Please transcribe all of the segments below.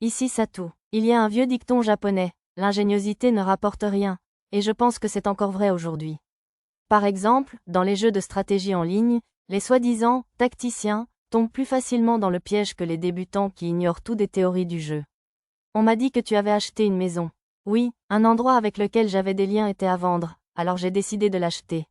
Ici Satou. Il y a un vieux dicton japonais, l'ingéniosité ne rapporte rien, et je pense que c'est encore vrai aujourd'hui. Par exemple, dans les jeux de stratégie en ligne, les soi-disant tacticiens tombent plus facilement dans le piège que les débutants qui ignorent tout des théories du jeu. On m'a dit que tu avais acheté une maison. Oui, un endroit avec lequel j'avais des liens était à vendre, alors j'ai décidé de l'acheter.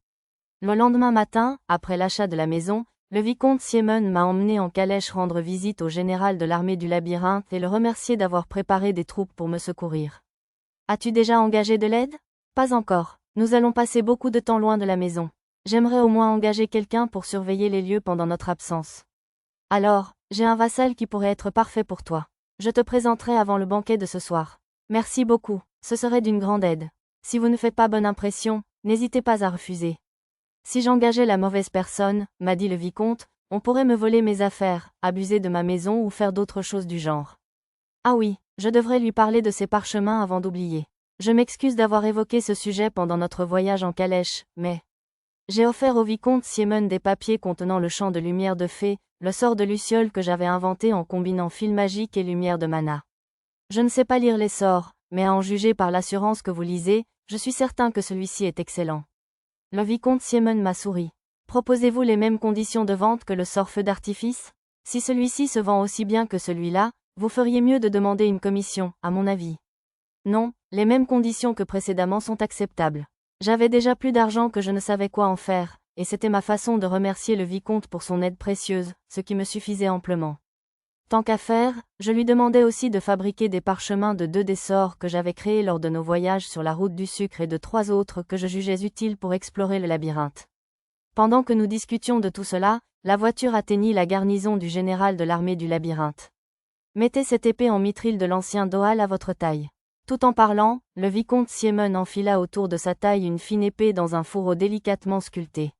Le lendemain matin, après l'achat de la maison, le vicomte Siemon m'a emmené en calèche rendre visite au général de l'armée du labyrinthe et le remercier d'avoir préparé des troupes pour me secourir. As-tu déjà engagé de l'aide? Pas encore. Nous allons passer beaucoup de temps loin de la maison. J'aimerais au moins engager quelqu'un pour surveiller les lieux pendant notre absence. Alors, j'ai un vassal qui pourrait être parfait pour toi. Je te présenterai avant le banquet de ce soir. Merci beaucoup, ce serait d'une grande aide. Si vous ne faites pas bonne impression, n'hésitez pas à refuser. Si j'engageais la mauvaise personne, m'a dit le vicomte, on pourrait me voler mes affaires, abuser de ma maison ou faire d'autres choses du genre. Ah oui, je devrais lui parler de ces parchemins avant d'oublier. Je m'excuse d'avoir évoqué ce sujet pendant notre voyage en calèche, mais... J'ai offert au vicomte Siemon des papiers contenant le champ de lumière de fée, le sort de Luciole que j'avais inventé en combinant fil magique et lumière de mana. Je ne sais pas lire les sorts, mais à en juger par l'assurance que vous lisez, je suis certain que celui-ci est excellent. Le vicomte Siemon m'a souri. Proposez-vous les mêmes conditions de vente que le sort feu d'artifice? Si celui-ci se vend aussi bien que celui-là, vous feriez mieux de demander une commission, à mon avis. Non, les mêmes conditions que précédemment sont acceptables. J'avais déjà plus d'argent que je ne savais quoi en faire, et c'était ma façon de remercier le vicomte pour son aide précieuse, ce qui me suffisait amplement. Tant qu'à faire, je lui demandais aussi de fabriquer des parchemins de 2 des sorts que j'avais créés lors de nos voyages sur la route du sucre et de 3 autres que je jugeais utiles pour explorer le labyrinthe. Pendant que nous discutions de tout cela, la voiture atteignit la garnison du général de l'armée du labyrinthe. Mettez cette épée en mithril de l'ancien Doal à votre taille. Tout en parlant, le vicomte Siemon enfila autour de sa taille une fine épée dans un fourreau délicatement sculpté.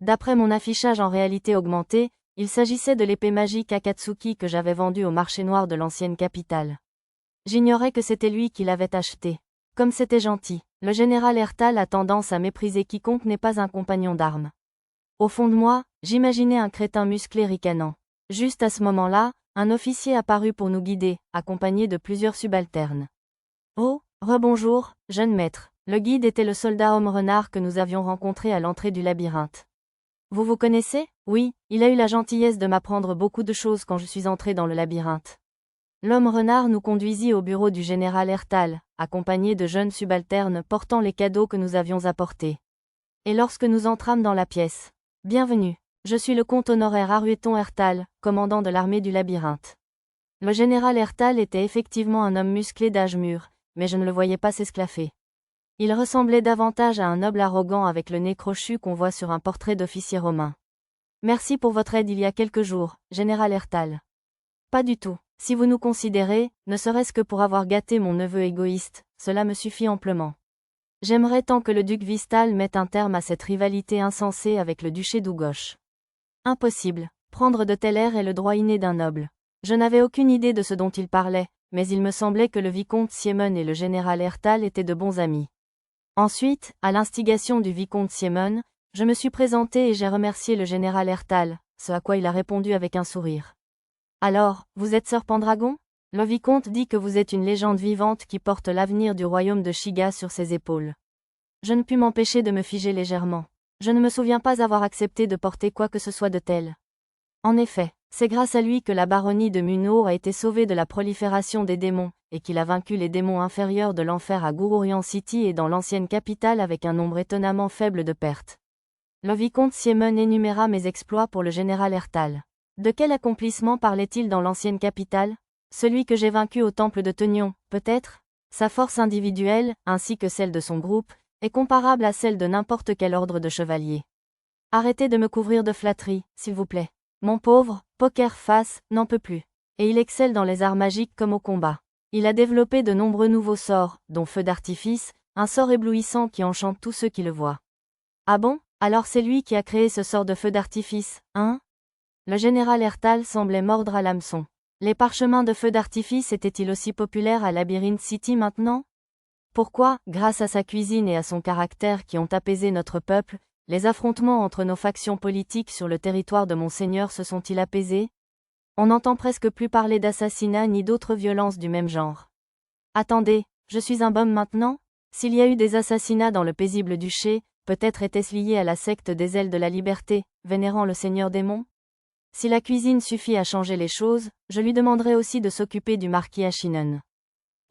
D'après mon affichage en réalité augmentée, il s'agissait de l'épée magique Akatsuki que j'avais vendue au marché noir de l'ancienne capitale. J'ignorais que c'était lui qui l'avait achetée. Comme c'était gentil, le général Ertal a tendance à mépriser quiconque n'est pas un compagnon d'armes. Au fond de moi, j'imaginais un crétin musclé ricanant. Juste à ce moment-là, un officier apparut pour nous guider, accompagné de plusieurs subalternes. Oh, rebonjour, jeune maître. Le guide était le soldat homme-renard que nous avions rencontré à l'entrée du labyrinthe. Vous vous connaissez? Oui, il a eu la gentillesse de m'apprendre beaucoup de choses quand je suis entré dans le labyrinthe. L'homme-renard nous conduisit au bureau du général Ertal, accompagné de jeunes subalternes portant les cadeaux que nous avions apportés. Et lorsque nous entrâmes dans la pièce. Bienvenue, je suis le comte honoraire Arueton Ertal, commandant de l'armée du labyrinthe. Le général Ertal était effectivement un homme musclé d'âge mûr, mais je ne le voyais pas s'esclaffer. Il ressemblait davantage à un noble arrogant avec le nez crochu qu'on voit sur un portrait d'officier romain. Merci pour votre aide il y a quelques jours, général Ertal. Pas du tout. Si vous nous considérez, ne serait-ce que pour avoir gâté mon neveu égoïste, cela me suffit amplement. J'aimerais tant que le duc Vistal mette un terme à cette rivalité insensée avec le duché d'Ougoche. Impossible. Prendre de tels airs est le droit inné d'un noble. Je n'avais aucune idée de ce dont il parlait, mais il me semblait que le vicomte Siemon et le général Ertal étaient de bons amis. Ensuite, à l'instigation du vicomte Siemon, je me suis présenté et j'ai remercié le général Ertal, ce à quoi il a répondu avec un sourire. Alors, vous êtes Sir Pendragon? Le vicomte dit que vous êtes une légende vivante qui porte l'avenir du royaume de Shiga sur ses épaules. Je ne pus m'empêcher de me figer légèrement. Je ne me souviens pas avoir accepté de porter quoi que ce soit de tel. En effet, c'est grâce à lui que la baronnie de Munor a été sauvée de la prolifération des démons, et qu'il a vaincu les démons inférieurs de l'enfer à Gururian City et dans l'ancienne capitale avec un nombre étonnamment faible de pertes. Le vicomte Siemon énuméra mes exploits pour le général Ertal. De quel accomplissement parlait-il dans l'ancienne capitale? Celui que j'ai vaincu au temple de Tenion, peut-être? Sa force individuelle, ainsi que celle de son groupe, est comparable à celle de n'importe quel ordre de chevaliers. Arrêtez de me couvrir de flatteries, s'il vous plaît. Mon pauvre, Poker Face, n'en peut plus. Et il excelle dans les arts magiques comme au combat. Il a développé de nombreux nouveaux sorts, dont Feu d'artifice, un sort éblouissant qui enchante tous ceux qui le voient. Ah bon? Alors c'est lui qui a créé ce sort de feu d'artifice, hein? Le général Ertal semblait mordre à l'hameçon. Les parchemins de feu d'artifice étaient-ils aussi populaires à Labyrinth City maintenant? Pourquoi, grâce à sa cuisine et à son caractère qui ont apaisé notre peuple, les affrontements entre nos factions politiques sur le territoire de Monseigneur se sont-ils apaisés? On n'entend presque plus parler d'assassinat ni d'autres violences du même genre. Attendez, je suis un bum maintenant? S'il y a eu des assassinats dans le paisible duché, peut-être était-ce lié à la secte des ailes de la liberté, vénérant le Seigneur Démon? Si la cuisine suffit à changer les choses, je lui demanderai aussi de s'occuper du marquis Ashinen.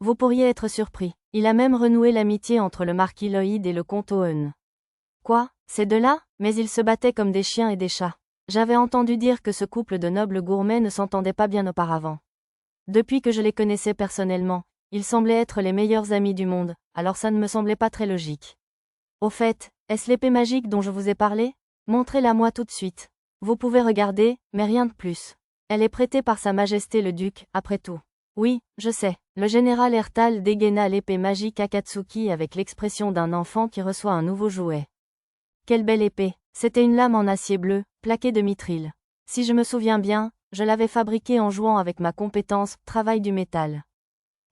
Vous pourriez être surpris, il a même renoué l'amitié entre le marquis Lloyd et le comte Owen. Quoi, ces deux-là? Mais ils se battaient comme des chiens et des chats. J'avais entendu dire que ce couple de nobles gourmets ne s'entendait pas bien auparavant. Depuis que je les connaissais personnellement, ils semblaient être les meilleurs amis du monde, alors ça ne me semblait pas très logique. Au fait, est-ce l'épée magique dont je vous ai parlé? Montrez-la-moi tout de suite. Vous pouvez regarder, mais rien de plus. Elle est prêtée par Sa Majesté le Duc, après tout. Oui, je sais. Le général Ertal dégaina l'épée magique Akatsuki avec l'expression d'un enfant qui reçoit un nouveau jouet. Quelle belle épée! C'était une lame en acier bleu, plaquée de mithril. Si je me souviens bien, je l'avais fabriquée en jouant avec ma compétence « travail du métal ».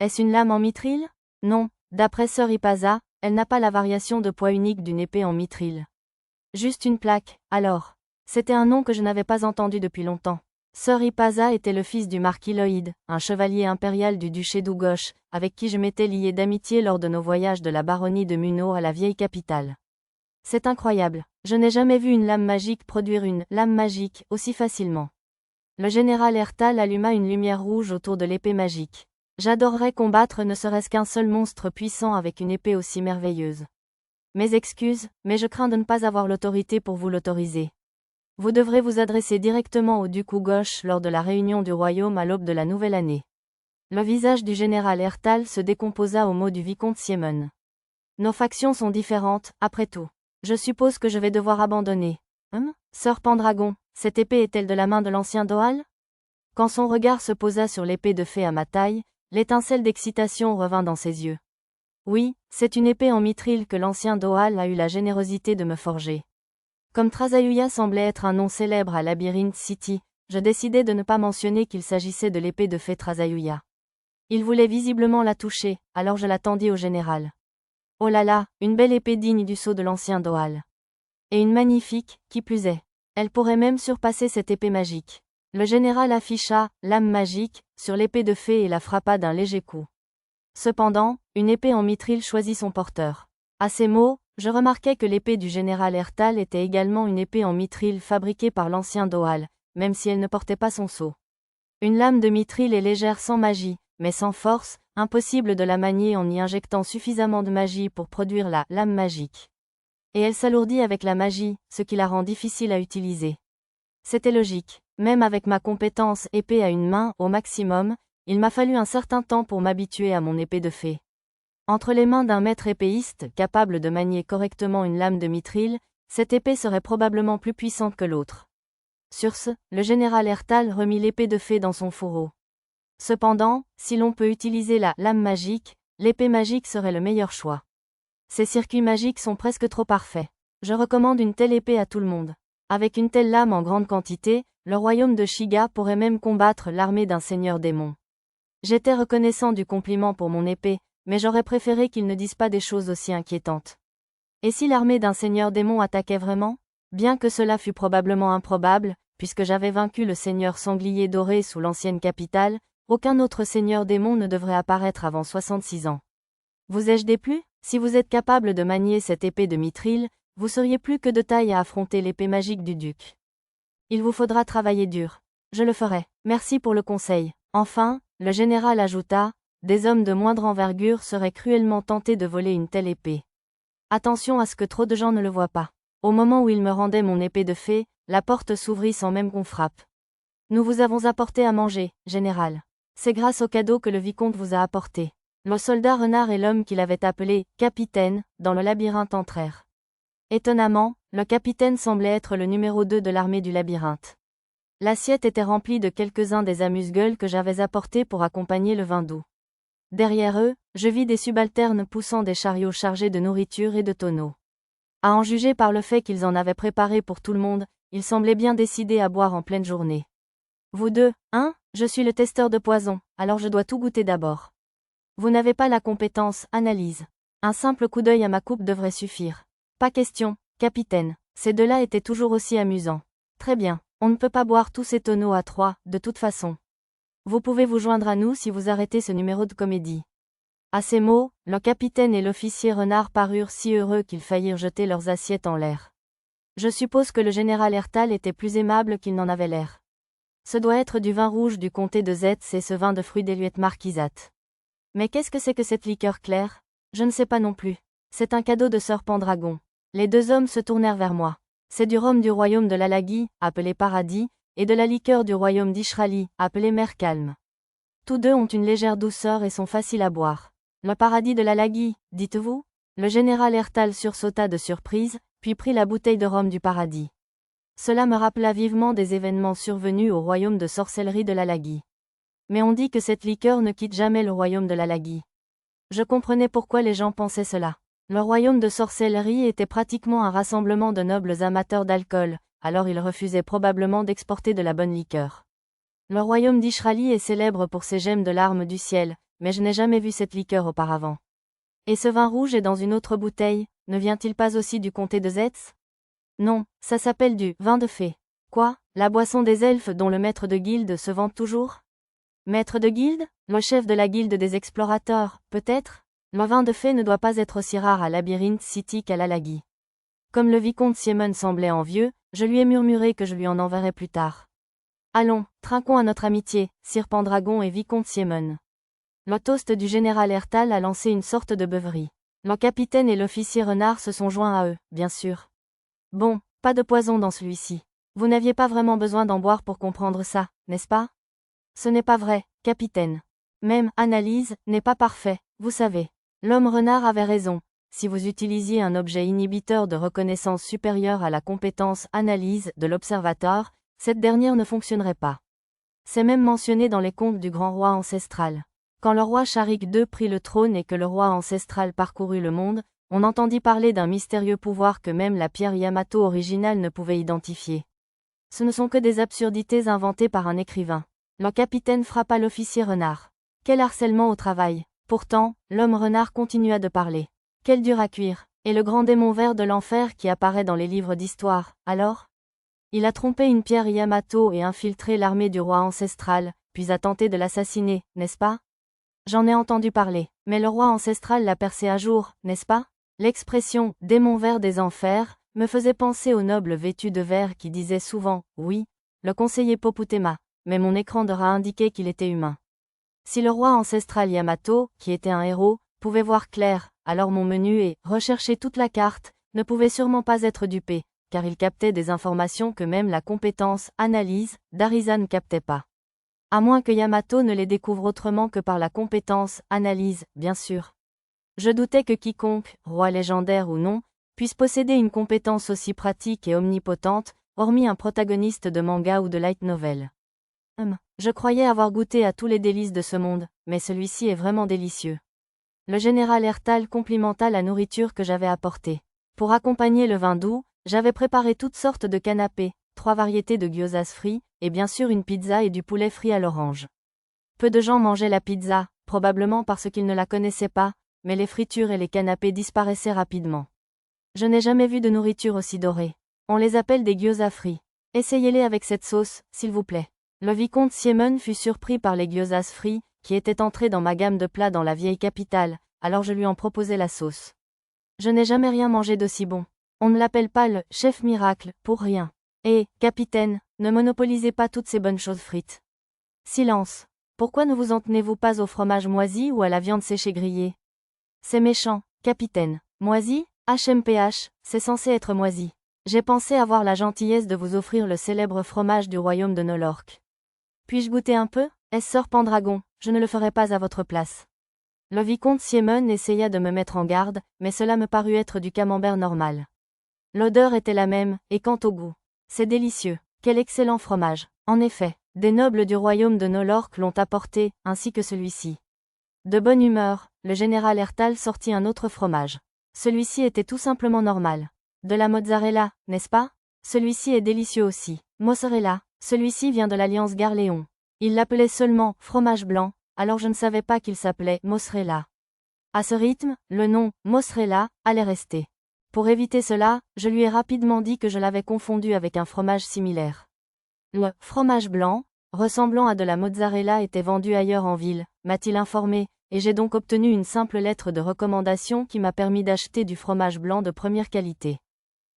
Est-ce une lame en mithril? Non, d'après Sir Ipaza, elle n'a pas la variation de poids unique d'une épée en mithril. Juste une plaque, alors. C'était un nom que je n'avais pas entendu depuis longtemps. Sir Ipaza était le fils du marquis Lloyd, un chevalier impérial du duché d'Ugosh, avec qui je m'étais lié d'amitié lors de nos voyages de la baronnie de Muno à la vieille capitale. C'est incroyable, je n'ai jamais vu une lame magique produire une lame magique aussi facilement. Le général Ertal alluma une lumière rouge autour de l'épée magique. J'adorerais combattre ne serait-ce qu'un seul monstre puissant avec une épée aussi merveilleuse. Mes excuses, mais je crains de ne pas avoir l'autorité pour vous l'autoriser. Vous devrez vous adresser directement au duc Ugosh lors de la réunion du royaume à l'aube de la nouvelle année. Le visage du général Ertal se décomposa au mot du vicomte Siemon. Nos factions sont différentes, après tout. Je suppose que je vais devoir abandonner. Sir Pendragon, cette épée est-elle de la main de l'ancien Doal? Quand son regard se posa sur l'épée de fée à ma taille, l'étincelle d'excitation revint dans ses yeux. Oui, c'est une épée en mithril que l'ancien Doal a eu la générosité de me forger. Comme Trazayuya semblait être un nom célèbre à Labyrinth City, je décidai de ne pas mentionner qu'il s'agissait de l'épée de fée Trazayuya. Il voulait visiblement la toucher, alors je la tendis au général. Oh là là, une belle épée digne du sceau de l'ancien Doal. Et une magnifique, qui plus est. Elle pourrait même surpasser cette épée magique. Le général afficha « lame magique » sur l'épée de fée et la frappa d'un léger coup. Cependant, une épée en mithril choisit son porteur. À ces mots, je remarquai que l'épée du général Ertal était également une épée en mithril fabriquée par l'ancien Doal, même si elle ne portait pas son sceau. Une lame de mithril est légère sans magie, mais sans force, impossible de la manier en y injectant suffisamment de magie pour produire la lame magique. Et elle s'alourdit avec la magie, ce qui la rend difficile à utiliser. C'était logique. Même avec ma compétence épée à une main, au maximum, il m'a fallu un certain temps pour m'habituer à mon épée de fée. Entre les mains d'un maître épéiste, capable de manier correctement une lame de mithril, cette épée serait probablement plus puissante que l'autre. Sur ce, le général Ertal remit l'épée de fée dans son fourreau. Cependant, si l'on peut utiliser la lame magique, l'épée magique serait le meilleur choix. Ces circuits magiques sont presque trop parfaits. Je recommande une telle épée à tout le monde. Avec une telle lame en grande quantité, le royaume de Shiga pourrait même combattre l'armée d'un seigneur démon. J'étais reconnaissant du compliment pour mon épée, mais j'aurais préféré qu'ils ne disent pas des choses aussi inquiétantes. Et si l'armée d'un seigneur démon attaquait vraiment? Bien que cela fût probablement improbable, puisque j'avais vaincu le seigneur sanglier doré sous l'ancienne capitale, aucun autre seigneur démon ne devrait apparaître avant 66 ans. Vous ai-je déplu? Si vous êtes capable de manier cette épée de mithril, vous seriez plus que de taille à affronter l'épée magique du duc. Il vous faudra travailler dur. Je le ferai. Merci pour le conseil. Enfin, le général ajouta, des hommes de moindre envergure seraient cruellement tentés de voler une telle épée. Attention à ce que trop de gens ne le voient pas. Au moment où il me rendait mon épée de fée, la porte s'ouvrit sans même qu'on frappe. Nous vous avons apporté à manger, général. C'est grâce au cadeau que le vicomte vous a apporté. Le soldat renard et l'homme qu'il avait appelé « capitaine » dans le labyrinthe entrèrent. Étonnamment, le capitaine semblait être le numéro 2 de l'armée du labyrinthe. L'assiette était remplie de quelques-uns des amuse-gueules que j'avais apportés pour accompagner le vin doux. Derrière eux, je vis des subalternes poussant des chariots chargés de nourriture et de tonneaux. À en juger par le fait qu'ils en avaient préparé pour tout le monde, ils semblaient bien décidés à boire en pleine journée. Vous deux, hein? Je suis le testeur de poison, alors je dois tout goûter d'abord. Vous n'avez pas la compétence, analyse. Un simple coup d'œil à ma coupe devrait suffire. Pas question, capitaine. Ces deux-là étaient toujours aussi amusants. Très bien, On ne peut pas boire tous ces tonneaux à 3, de toute façon. Vous pouvez vous joindre à nous si vous arrêtez ce numéro de comédie. À ces mots, le capitaine et l'officier renard parurent si heureux qu'ils faillirent jeter leurs assiettes en l'air. Je suppose que le général Ertal était plus aimable qu'il n'en avait l'air. Ce doit être du vin rouge du comté de Zetz et ce vin de fruits d'Eluette Marquisate. Mais qu'est-ce que c'est que cette liqueur claire? Je ne sais pas non plus. C'est un cadeau de Sir Pendragon. Les deux hommes se tournèrent vers moi. C'est du rhum du royaume de l'Alagi, appelé Paradis, et de la liqueur du royaume d'Ishrali, appelée Mer Calme. Tous deux ont une légère douceur et sont faciles à boire. Le Paradis de l'Alagi, dites-vous? Le général Ertal sursauta de surprise, puis prit la bouteille de rhum du Paradis. Cela me rappela vivement des événements survenus au royaume de sorcellerie de l'Alagi. Mais on dit que cette liqueur ne quitte jamais le royaume de l'Alagi. Je comprenais pourquoi les gens pensaient cela. Le royaume de sorcellerie était pratiquement un rassemblement de nobles amateurs d'alcool, alors ils refusaient probablement d'exporter de la bonne liqueur. Le royaume d'Ishrali est célèbre pour ses gemmes de larmes du ciel, mais je n'ai jamais vu cette liqueur auparavant. Et ce vin rouge est dans une autre bouteille, ne vient-il pas aussi du comté de Zetz? Non, ça s'appelle du vin de fée. Quoi, la boisson des elfes dont le maître de guilde se vante toujours? Maître de guilde? Le chef de la guilde des explorateurs, peut-être? Le vin de fée ne doit pas être aussi rare à Labyrinth City qu'à l'Alagi. Comme le vicomte Siemon semblait envieux, je lui ai murmuré que je lui en enverrai plus tard. Allons, trinquons à notre amitié, Sir Pendragon et vicomte Siemon. Le toast du général Ertal a lancé une sorte de beuverie. Le capitaine et l'officier renard se sont joints à eux, bien sûr. Bon, pas de poison dans celui-ci. Vous n'aviez pas vraiment besoin d'en boire pour comprendre ça, n'est-ce pas? Ce n'est pas vrai, capitaine. Même analyse n'est pas parfait, vous savez. L'homme renard avait raison. Si vous utilisiez un objet inhibiteur de reconnaissance supérieur à la compétence analyse de l'observateur, cette dernière ne fonctionnerait pas. C'est même mentionné dans les contes du grand roi ancestral. Quand le roi Sharik II prit le trône et que le roi ancestral parcourut le monde, on entendit parler d'un mystérieux pouvoir que même la pierre Yamato originale ne pouvait identifier. Ce ne sont que des absurdités inventées par un écrivain. Le capitaine frappa l'officier renard. Quel harcèlement au travail! Pourtant, l'homme renard continua de parler. Quel dur à cuire! Et le grand démon vert de l'enfer qui apparaît dans les livres d'histoire, alors? Il a trompé une pierre Yamato et infiltré l'armée du roi ancestral, puis a tenté de l'assassiner, n'est-ce pas? J'en ai entendu parler, mais le roi ancestral l'a percé à jour, n'est-ce pas? L'expression « démon vert des enfers » me faisait penser au noble vêtu de vert qui disait souvent « oui », le conseiller Poputema, mais mon écran de rat indiquait qu'il était humain. Si le roi ancestral Yamato, qui était un héros, pouvait voir clair, alors mon menu et « rechercher toute la carte » ne pouvait sûrement pas être dupé, car il captait des informations que même la compétence « analyse » d'Arisa ne captait pas. À moins que Yamato ne les découvre autrement que par la compétence « analyse », bien sûr. Je doutais que quiconque, roi légendaire ou non, puisse posséder une compétence aussi pratique et omnipotente, hormis un protagoniste de manga ou de light novel. Je croyais avoir goûté à tous les délices de ce monde, mais celui-ci est vraiment délicieux. Le général Ertal complimenta la nourriture que j'avais apportée. Pour accompagner le vin doux, j'avais préparé toutes sortes de canapés, 3 variétés de gyozas frits, et bien sûr une pizza et du poulet frit à l'orange. Peu de gens mangeaient la pizza, probablement parce qu'ils ne la connaissaient pas, mais les fritures et les canapés disparaissaient rapidement. Je n'ai jamais vu de nourriture aussi dorée. On les appelle des gyozas frits. Essayez-les avec cette sauce, s'il vous plaît. Le vicomte Siemon fut surpris par les gyozas frits, qui étaient entrés dans ma gamme de plats dans la vieille capitale, alors je lui en proposai la sauce. Je n'ai jamais rien mangé d'aussi bon. On ne l'appelle pas le chef miracle, pour rien. Et, capitaine, ne monopolisez pas toutes ces bonnes choses frites. Silence. Pourquoi ne vous en tenez-vous pas au fromage moisi ou à la viande séchée grillée? C'est méchant, capitaine. Moisi? HMPH, c'est censé être moisi. J'ai pensé avoir la gentillesse de vous offrir le célèbre fromage du royaume de Nolork. Puis-je goûter un peu? Est-ce Sir Pendragon? Je ne le ferai pas à votre place. Le vicomte Siemon essaya de me mettre en garde, mais cela me parut être du camembert normal. L'odeur était la même, et quant au goût, c'est délicieux. Quel excellent fromage. En effet, des nobles du royaume de Nolork l'ont apporté, ainsi que celui-ci. De bonne humeur, le général Ertal sortit un autre fromage. Celui-ci était tout simplement normal. De la mozzarella, n'est-ce pas? Celui-ci est délicieux aussi. Mozzarella, celui-ci vient de l'alliance Garléon. Il l'appelait seulement fromage blanc, alors je ne savais pas qu'il s'appelait mozzarella. À ce rythme, le nom mozzarella allait rester. Pour éviter cela, je lui ai rapidement dit que je l'avais confondu avec un fromage similaire. Le fromage blanc, ressemblant à de la mozzarella, était vendu ailleurs en ville, m'a-t-il informé, et j'ai donc obtenu une simple lettre de recommandation qui m'a permis d'acheter du fromage blanc de première qualité.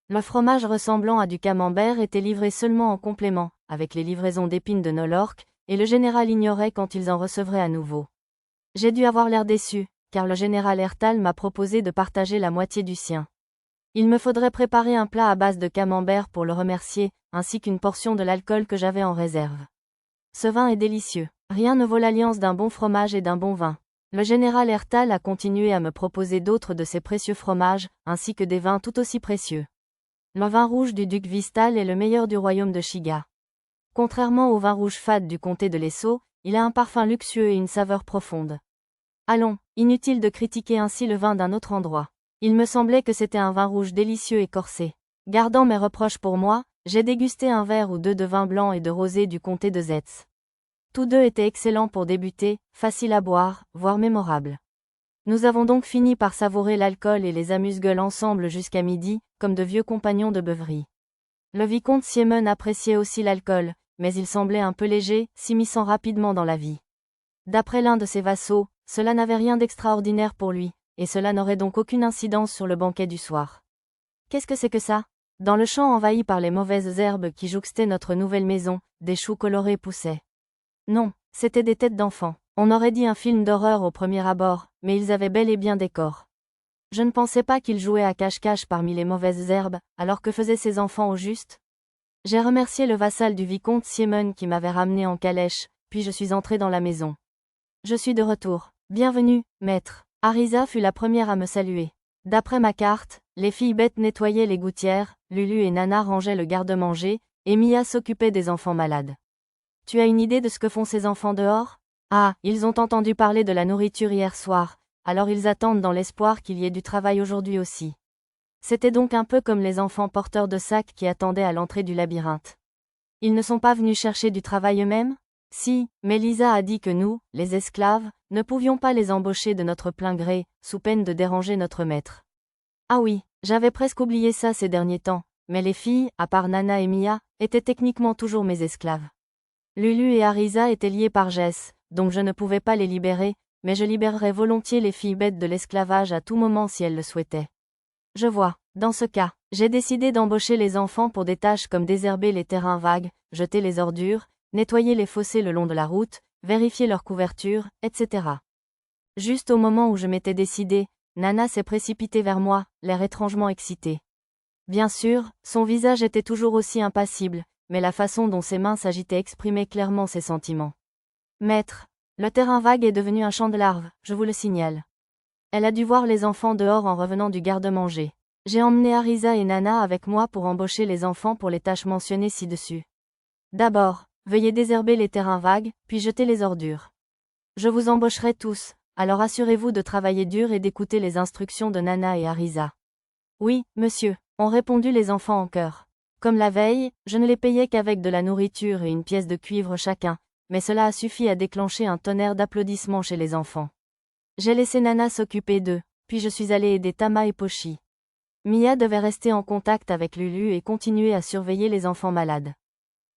Le fromage ressemblant à du camembert était livré seulement en complément, avec les livraisons d'épines de Nolorc, et le général ignorait quand ils en recevraient à nouveau. J'ai dû avoir l'air déçu, car le général Ertal m'a proposé de partager la moitié du sien. Il me faudrait préparer un plat à base de camembert pour le remercier, ainsi qu'une portion de l'alcool que j'avais en réserve. Ce vin est délicieux. Rien ne vaut l'alliance d'un bon fromage et d'un bon vin. Le général Ertal a continué à me proposer d'autres de ces précieux fromages, ainsi que des vins tout aussi précieux. Le vin rouge du duc Vistal est le meilleur du royaume de Shiga. Contrairement au vin rouge fade du comté de Lesso, il a un parfum luxueux et une saveur profonde. Allons, inutile de critiquer ainsi le vin d'un autre endroit. Il me semblait que c'était un vin rouge délicieux et corsé. Gardant mes reproches pour moi, j'ai dégusté un verre ou deux de vin blanc et de rosé du comté de Zetz. Tous deux étaient excellents pour débuter, faciles à boire, voire mémorables. Nous avons donc fini par savourer l'alcool et les amuse-gueules ensemble jusqu'à midi, comme de vieux compagnons de beuverie. Le vicomte Siemon appréciait aussi l'alcool, mais il semblait un peu léger, s'immisçant rapidement dans la vie. D'après l'un de ses vassaux, cela n'avait rien d'extraordinaire pour lui, et cela n'aurait donc aucune incidence sur le banquet du soir. Qu'est-ce que c'est que ça? Dans le champ envahi par les mauvaises herbes qui jouxtaient notre nouvelle maison, des choux colorés poussaient. Non, c'étaient des têtes d'enfants. On aurait dit un film d'horreur au premier abord, mais ils avaient bel et bien des corps. Je ne pensais pas qu'ils jouaient à cache-cache parmi les mauvaises herbes, alors que faisaient ces enfants au juste? J'ai remercié le vassal du vicomte Siemon qui m'avait ramené en calèche, puis je suis entré dans la maison. Je suis de retour. Bienvenue, maître. Arisa fut la première à me saluer. D'après ma carte, les filles bêtes nettoyaient les gouttières, Lulu et Nana rangeaient le garde-manger, et Mia s'occupait des enfants malades. Tu as une idée de ce que font ces enfants dehors? Ah, ils ont entendu parler de la nourriture hier soir, alors ils attendent dans l'espoir qu'il y ait du travail aujourd'hui aussi. C'était donc un peu comme les enfants porteurs de sacs qui attendaient à l'entrée du labyrinthe. Ils ne sont pas venus chercher du travail eux-mêmes? Si, mais Lisa a dit que nous, les esclaves, ne pouvions pas les embaucher de notre plein gré, sous peine de déranger notre maître. Ah oui, j'avais presque oublié ça ces derniers temps, mais les filles, à part Nana et Mia, étaient techniquement toujours mes esclaves. Lulu et Arisa étaient liées par Jess, donc je ne pouvais pas les libérer, mais je libérerais volontiers les filles bêtes de l'esclavage à tout moment si elles le souhaitaient. Je vois, dans ce cas, j'ai décidé d'embaucher les enfants pour des tâches comme désherber les terrains vagues, jeter les ordures, nettoyer les fossés le long de la route, vérifier leur couverture, etc. Juste au moment où je m'étais décidé, Nana s'est précipitée vers moi, l'air étrangement excité. Bien sûr, son visage était toujours aussi impassible, mais la façon dont ses mains s'agitaient exprimait clairement ses sentiments. Maître, le terrain vague est devenu un champ de larves, je vous le signale. Elle a dû voir les enfants dehors en revenant du garde-manger. J'ai emmené Arisa et Nana avec moi pour embaucher les enfants pour les tâches mentionnées ci-dessus. D'abord, veuillez désherber les terrains vagues, puis jeter les ordures. Je vous embaucherai tous, alors assurez-vous de travailler dur et d'écouter les instructions de Nana et Arisa. Oui, monsieur, ont répondu les enfants en chœur. Comme la veille, je ne les payais qu'avec de la nourriture et une pièce de cuivre chacun, mais cela a suffi à déclencher un tonnerre d'applaudissements chez les enfants. J'ai laissé Nana s'occuper d'eux, puis je suis allé aider Tama et Pochi. Mia devait rester en contact avec Lulu et continuer à surveiller les enfants malades.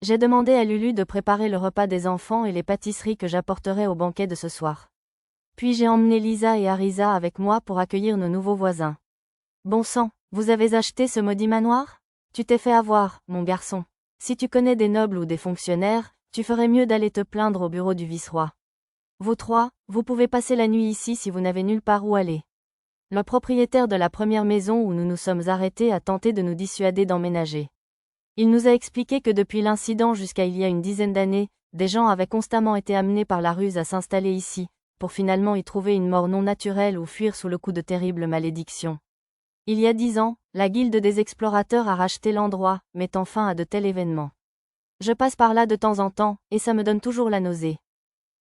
J'ai demandé à Lulu de préparer le repas des enfants et les pâtisseries que j'apporterai au banquet de ce soir. Puis j'ai emmené Lisa et Arisa avec moi pour accueillir nos nouveaux voisins. Bon sang, vous avez acheté ce maudit manoir? Tu t'es fait avoir, mon garçon. Si tu connais des nobles ou des fonctionnaires, tu ferais mieux d'aller te plaindre au bureau du vice-roi. Vous trois, vous pouvez passer la nuit ici si vous n'avez nulle part où aller. Le propriétaire de la première maison où nous nous sommes arrêtés a tenté de nous dissuader d'emménager. Il nous a expliqué que depuis l'incident jusqu'à il y a une dizaine d'années, des gens avaient constamment été amenés par la ruse à s'installer ici, pour finalement y trouver une mort non naturelle ou fuir sous le coup de terribles malédictions. Il y a 10 ans, la guilde des explorateurs a racheté l'endroit, mettant fin à de tels événements. Je passe par là de temps en temps, et ça me donne toujours la nausée.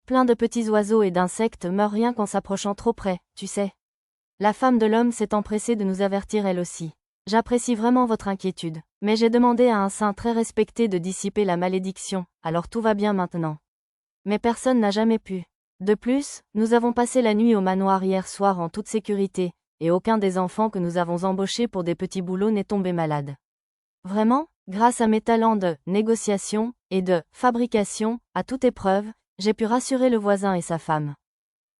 Plein de petits oiseaux et d'insectes meurent rien qu'en s'approchant trop près, tu sais. La femme de l'homme s'est empressée de nous avertir elle aussi. J'apprécie vraiment votre inquiétude, mais j'ai demandé à un saint très respecté de dissiper la malédiction, alors tout va bien maintenant. Mais personne n'a jamais pu. De plus, nous avons passé la nuit au manoir hier soir en toute sécurité, et aucun des enfants que nous avons embauchés pour des petits boulots n'est tombé malade. Vraiment? Grâce à mes talents de négociation et de fabrication, à toute épreuve, j'ai pu rassurer le voisin et sa femme.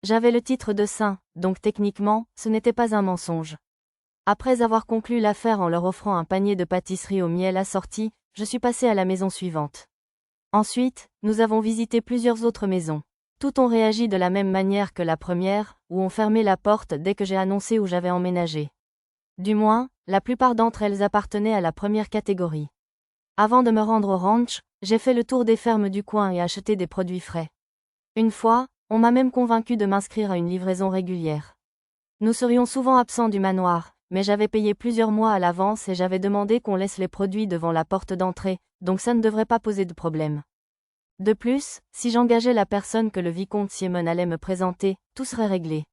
J'avais le titre de saint, donc techniquement, ce n'était pas un mensonge. Après avoir conclu l'affaire en leur offrant un panier de pâtisserie au miel assorti, je suis passée à la maison suivante. Ensuite, nous avons visité plusieurs autres maisons. Toutes ont réagi de la même manière que la première, où ont fermé la porte dès que j'ai annoncé où j'avais emménagé. Du moins, la plupart d'entre elles appartenaient à la première catégorie. Avant de me rendre au ranch, j'ai fait le tour des fermes du coin et acheté des produits frais. Une fois, on m'a même convaincu de m'inscrire à une livraison régulière. Nous serions souvent absents du manoir, mais j'avais payé plusieurs mois à l'avance et j'avais demandé qu'on laisse les produits devant la porte d'entrée, donc ça ne devrait pas poser de problème. De plus, si j'engageais la personne que le vicomte Siemon allait me présenter, tout serait réglé.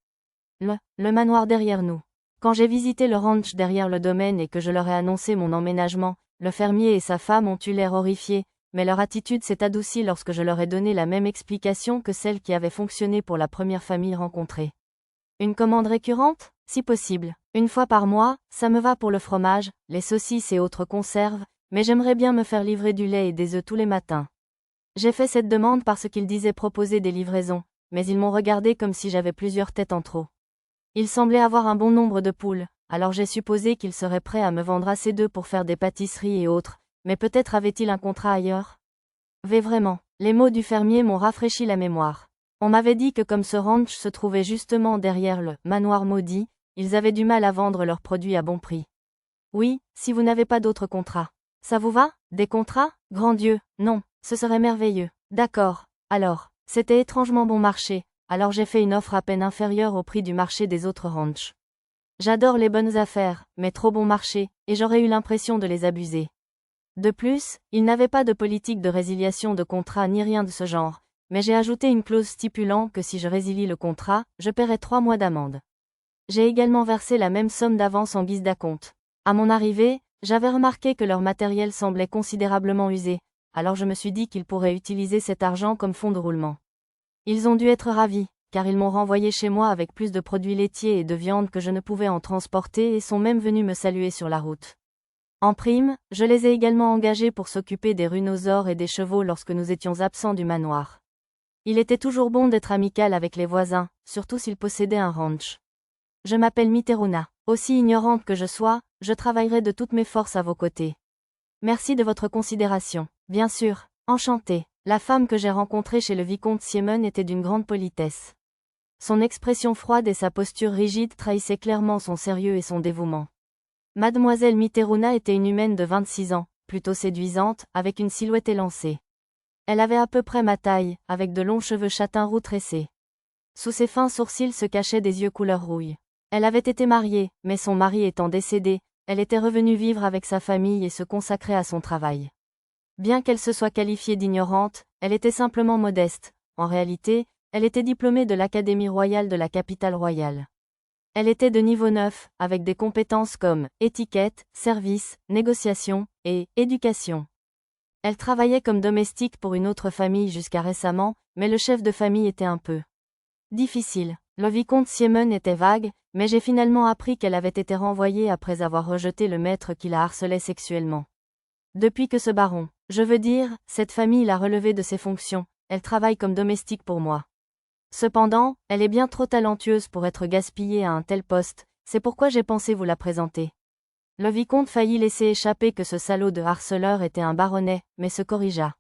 Le manoir derrière nous. Quand j'ai visité le ranch derrière le domaine et que je leur ai annoncé mon emménagement, le fermier et sa femme ont eu l'air horrifiés, mais leur attitude s'est adoucie lorsque je leur ai donné la même explication que celle qui avait fonctionné pour la première famille rencontrée. Une commande récurrente, si possible. Une fois par mois, ça me va pour le fromage, les saucisses et autres conserves, mais j'aimerais bien me faire livrer du lait et des œufs tous les matins. J'ai fait cette demande parce qu'ils disaient proposer des livraisons, mais ils m'ont regardé comme si j'avais plusieurs têtes en trop. Ils semblaient avoir un bon nombre de poules, alors j'ai supposé qu'ils seraient prêts à me vendre assez d'œufs pour faire des pâtisseries et autres, mais peut-être avait-il un contrat ailleurs? Vraiment, les mots du fermier m'ont rafraîchi la mémoire. On m'avait dit que comme ce ranch se trouvait justement derrière le manoir maudit, ils avaient du mal à vendre leurs produits à bon prix. Oui, si vous n'avez pas d'autres contrats. Ça vous va? Des contrats? Grand Dieu, non, ce serait merveilleux. D'accord, alors, c'était étrangement bon marché, alors j'ai fait une offre à peine inférieure au prix du marché des autres ranchs. J'adore les bonnes affaires, mais trop bon marché, et j'aurais eu l'impression de les abuser. De plus, ils n'avaient pas de politique de résiliation de contrat ni rien de ce genre, mais j'ai ajouté une clause stipulant que si je résilie le contrat, je paierai 3 mois d'amende. J'ai également versé la même somme d'avance en guise d'acompte. À mon arrivée, j'avais remarqué que leur matériel semblait considérablement usé, alors je me suis dit qu'ils pourraient utiliser cet argent comme fonds de roulement. Ils ont dû être ravis, car ils m'ont renvoyé chez moi avec plus de produits laitiers et de viande que je ne pouvais en transporter et sont même venus me saluer sur la route. En prime, je les ai également engagés pour s'occuper des rhinosaures et des chevaux lorsque nous étions absents du manoir. Il était toujours bon d'être amical avec les voisins, surtout s'ils possédaient un ranch. Je m'appelle Miteruna. Aussi ignorante que je sois, je travaillerai de toutes mes forces à vos côtés. Merci de votre considération. Bien sûr, enchantée. La femme que j'ai rencontrée chez le vicomte Siemon était d'une grande politesse. Son expression froide et sa posture rigide trahissaient clairement son sérieux et son dévouement. Mademoiselle Miteruna était une humaine de 26 ans, plutôt séduisante, avec une silhouette élancée. Elle avait à peu près ma taille, avec de longs cheveux châtains roux tressés. Sous ses fins sourcils se cachaient des yeux couleur rouille. Elle avait été mariée, mais son mari étant décédé, elle était revenue vivre avec sa famille et se consacrer à son travail. Bien qu'elle se soit qualifiée d'ignorante, elle était simplement modeste. En réalité, elle était diplômée de l'Académie royale de la capitale royale. Elle était de niveau 9, avec des compétences comme étiquette, service, négociation et éducation. Elle travaillait comme domestique pour une autre famille jusqu'à récemment, mais le chef de famille était un peu difficile. Le vicomte Siemon était vague, mais j'ai finalement appris qu'elle avait été renvoyée après avoir rejeté le maître qui la harcelait sexuellement. Depuis que ce baron, je veux dire, cette famille l'a relevée de ses fonctions, elle travaille comme domestique pour moi. Cependant, elle est bien trop talentueuse pour être gaspillée à un tel poste, c'est pourquoi j'ai pensé vous la présenter. Le vicomte faillit laisser échapper que ce salaud de harceleur était un baronnet, mais se corrigea.